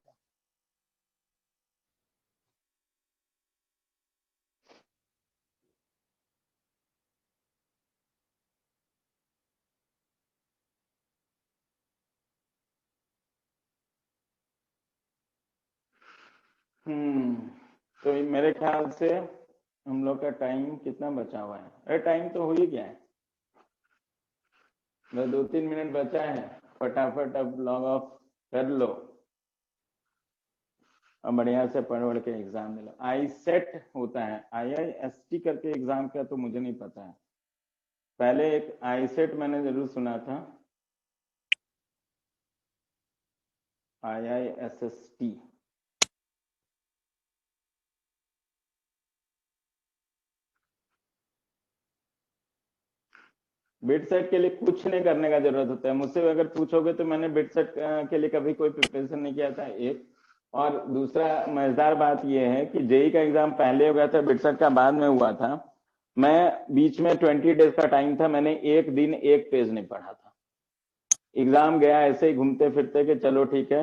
तो मेरे ख्याल से हम लोग का टाइम कितना बचा हुआ है? अरे टाइम तो हो ही गया है, बस 2-3 मिनट बचा है, फटाफट अब लॉग ऑफ कर लो और बढ़िया से पढ़ के एग्जाम दे लो। आई सेट होता है, IIST करके एग्जाम का तो मुझे नहीं पता है, पहले एक आई सेट मैंने जरूर सुना था, IISST। बिट सेट के लिए कुछ नहीं करने का जरूरत होता है, मुझसे अगर पूछोगे तो मैंने बिट सेट के लिए कभी कोई प्रिपरेशन नहीं किया था, एक। और दूसरा मजेदार बात यह है कि जेई का एग्जाम पहले हो गया था, बिट सेट का बाद में हुआ था। मैं बीच में 20 डेज का टाइम था, मैंने एक दिन एक पेज नहीं पढ़ा था, एग्जाम गया ऐसे ही घूमते फिरते कि चलो ठीक है।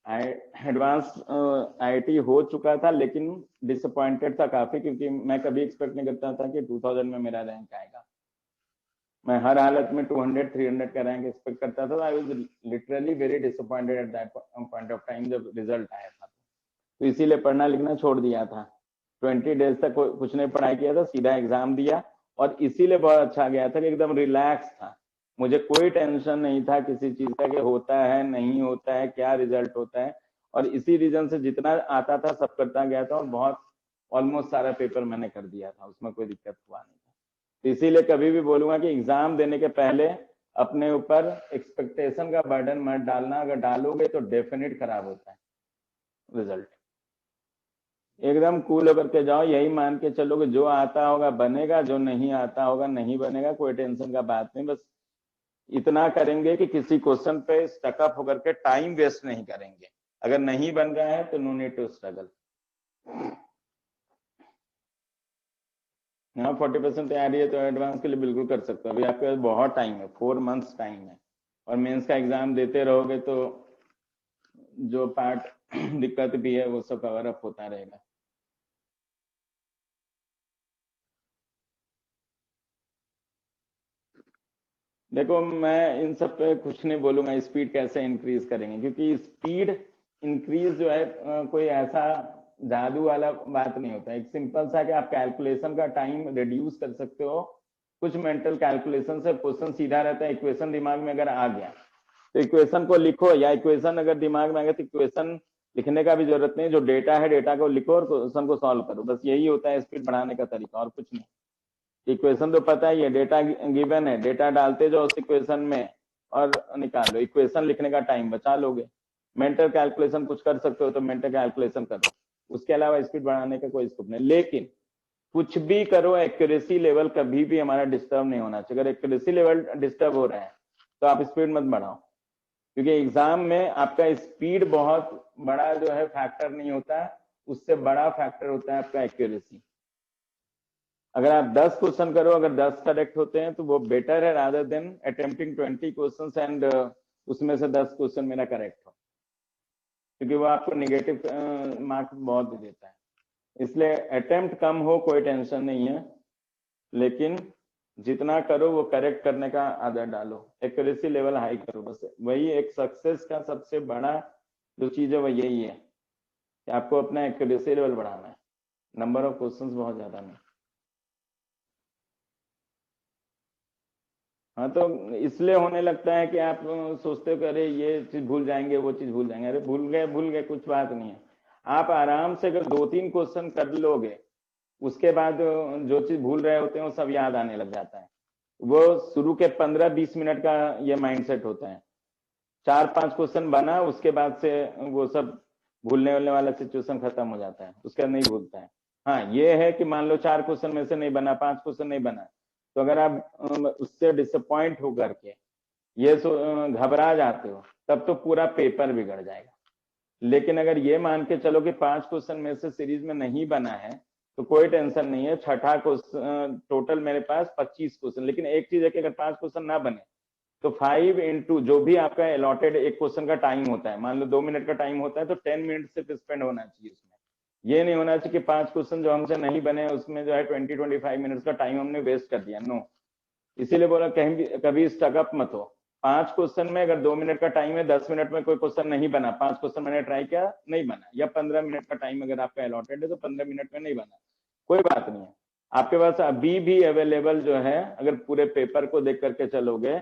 एडवांस आईआईटी हो चुका था लेकिन डिसअपॉइंटेड था काफी, क्योंकि मैं कभी एक्सपेक्ट नहीं करता था कि 2000 में मेरा रैंक आएगा। मैं हर हालत में 200-300 का रैंक एक्सपेक्ट करता था। I was literally very disappointed at that point of time जब रिजल्ट आया था, तो इसीलिए पढ़ना लिखना छोड़ दिया था। 20 डेज तक कुछ नहीं पढ़ाई किया था, सीधा एग्जाम दिया, और इसीलिए बहुत अच्छा गया था कि एकदम रिलैक्स था, मुझे कोई टेंशन नहीं था किसी चीज का कि होता है नहीं होता है, क्या रिजल्ट होता है। और इसी रीजन से जितना आता था सब करता गया था, और बहुत ऑलमोस्ट सारा पेपर मैंने कर दिया था, उसमें कोई दिक्कत हुआ नहीं था। तो इसीलिए कभी भी बोलूंगा कि एग्जाम देने के पहले अपने ऊपर एक्सपेक्टेशन का बर्डन मत डालना, अगर डालोगे तो डेफिनेट खराब होता है रिजल्ट। एकदम कूल होकर के जाओ, यही मान के चलो कि जो आता होगा बनेगा, जो नहीं आता होगा नहीं बनेगा, कोई टेंशन का बात नहीं। बस इतना करेंगे कि किसी क्वेश्चन पे स्टकअप होकर के टाइम वेस्ट नहीं करेंगे, अगर नहीं बन रहा है तो नो नीड टू स्ट्रगल। हाँ 40% तैयारी है तो एडवांस के लिए बिल्कुल कर सकते हो, अभी आपके पास बहुत टाइम है, 4 मंथ्स टाइम है, और मेंस का एग्जाम देते रहोगे तो जो पार्ट दिक्कत भी है वो सब कवर अप होता रहेगा। देखो मैं इन सब पे कुछ नहीं बोलूंगा, स्पीड कैसे इंक्रीज करेंगे, क्योंकि स्पीड इंक्रीज जो है कोई ऐसा जादू वाला बात नहीं होता। एक सिंपल सा कि आप कैलकुलेशन का टाइम रिड्यूस कर सकते हो, कुछ मेंटल कैलकुलेशन से क्वेश्चन सीधा रहता है। इक्वेशन दिमाग में अगर आ गया तो इक्वेशन को लिखो, या इक्वेशन अगर दिमाग में आ गया तो इक्वेशन लिखने का भी जरूरत नहीं, जो डेटा है डेटा को लिखो और क्वेश्चन को सॉल्व करो, बस यही होता है स्पीड बढ़ाने का तरीका, और कुछ नहीं। इक्वेशन तो पता ही है, डेटा गिवन है, डेटा डालते जाओ उस इक्वेशन में और निकाल लो, इक्वेशन लिखने का टाइम बचा लोगे। मेंटल कैलकुलेशन कुछ कर सकते हो तो मेंटल कैलकुलेशन करो, उसके अलावा स्पीड बढ़ाने का कोई स्कोप नहीं। लेकिन कुछ भी करो, एक्यूरेसी लेवल कभी भी हमारा डिस्टर्ब नहीं होना चाहिए। अगर एक्यूरेसी लेवल डिस्टर्ब हो रहा है तो आप स्पीड मत बढ़ाओ, क्योंकि एग्जाम में आपका स्पीड बहुत बड़ा जो है फैक्टर नहीं होता, उससे बड़ा फैक्टर होता है आपका एक्यूरेसी। अगर आप 10 क्वेश्चन करो, अगर 10 करेक्ट होते हैं तो वो बेटर है rather than attempting 20 questions and उसमें से 10 क्वेश्चन मेरा करेक्ट हो, क्योंकि वो आपको नेगेटिव मार्क्स बहुत दे देता है। इसलिए अटेम्प्ट कम हो कोई टेंशन नहीं है, लेकिन जितना करो वो करेक्ट करने का आदत डालो, एक्यूरेसी लेवल हाई करो, बस वही एक सक्सेस का सबसे बड़ा जो चीज है वो यही है कि आपको अपना एक्यूरेसी लेवल बढ़ाना है, नंबर ऑफ क्वेश्चंस बहुत ज्यादा नहीं। हाँ तो इसलिए होने लगता है कि आप सोचते हो कि अरे ये चीज भूल जाएंगे, वो चीज भूल जाएंगे, अरे भूल गए कुछ बात नहीं है। आप आराम से अगर 2-3 क्वेश्चन कर लोगे, उसके बाद जो चीज भूल रहे होते हैं वो सब याद आने लग जाता है। वो शुरू के 15-20 मिनट का ये माइंडसेट होता है, 4-5 क्वेश्चन बना उसके बाद से वो सब भूलने वाले वाला सिचुएशन खत्म हो जाता है, उसका नहीं भूलता है। हाँ ये है कि मान लो 4 क्वेश्चन में से नहीं बना, 5 क्वेश्चन नहीं बना, तो अगर आप उससे डिसअपॉइंट होकर के ये घबरा जाते हो तब तो पूरा पेपर बिगड़ जाएगा। लेकिन अगर ये मान के चलो कि 5 क्वेश्चन में से सीरीज में नहीं बना है तो कोई टेंशन नहीं है, छठा क्वेश्चन टोटल मेरे पास 25 क्वेश्चन, लेकिन एक चीज है कि अगर 5 क्वेश्चन ना बने तो 5 इंटू जो भी आपका अलॉटेड एक क्वेश्चन का टाइम होता है, मान लो 2 मिनट का टाइम होता है तो 10 मिनट सिर्फ स्पेंड होना चाहिए उसमें। ये नहीं होना चाहिए कि 5 क्वेश्चन जो हमसे नहीं बने उसमें जो है 20-25 मिनट्स का टाइम हमने वेस्ट कर दिया, नो। इसीलिए बोला कहीं भी कभी स्टकअप मत हो। 5 क्वेश्चन में अगर 2 मिनट का टाइम है, 10 मिनट में कोई क्वेश्चन नहीं बना, 5 क्वेश्चन मैंने ट्राई किया नहीं बना, या 15 मिनट का टाइम अगर आपका अलॉटेड है तो 15 मिनट में नहीं बना, कोई बात नहीं है। आपके पास अभी भी अवेलेबल जो है, अगर पूरे पेपर को देख करके चलोगे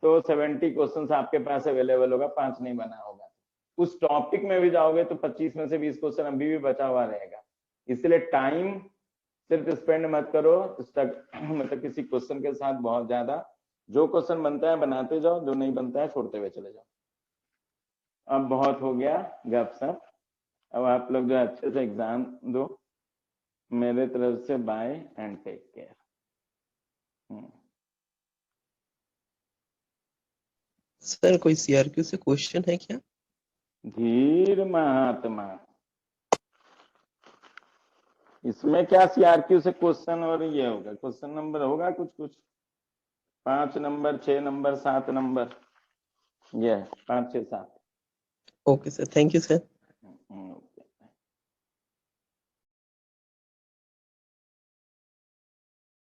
तो 70 क्वेश्चंस आपके पास अवेलेबल होगा, 5 नहीं बना होगा। उस टॉपिक में भी जाओगे तो 25 में से 20 क्वेश्चन अभी भी बचा हुआ रहेगा। इसलिए टाइम सिर्फ स्पेंड मत करो मतलब किसी क्वेश्चन के साथ बहुत ज्यादा। जो क्वेश्चन बनता है बनाते जाओ, जो नहीं बनता है छोड़ते हुए चले जाओ। अब बहुत हो गया गपशप, अब आप लोग जो अच्छे से एग्जाम दो। मेरे तरफ से bye and take care. Sir कोई सीआरक्यू से क्वेश्चन है क्या? धीर महात्मा, इसमें क्या सीआरक्यू से क्वेश्चन, और ये होगा क्वेश्चन नंबर होगा कुछ कुछ 5 नंबर 6 नंबर 7 नंबर, ये 5 6 7। Okay sir, thank you sir.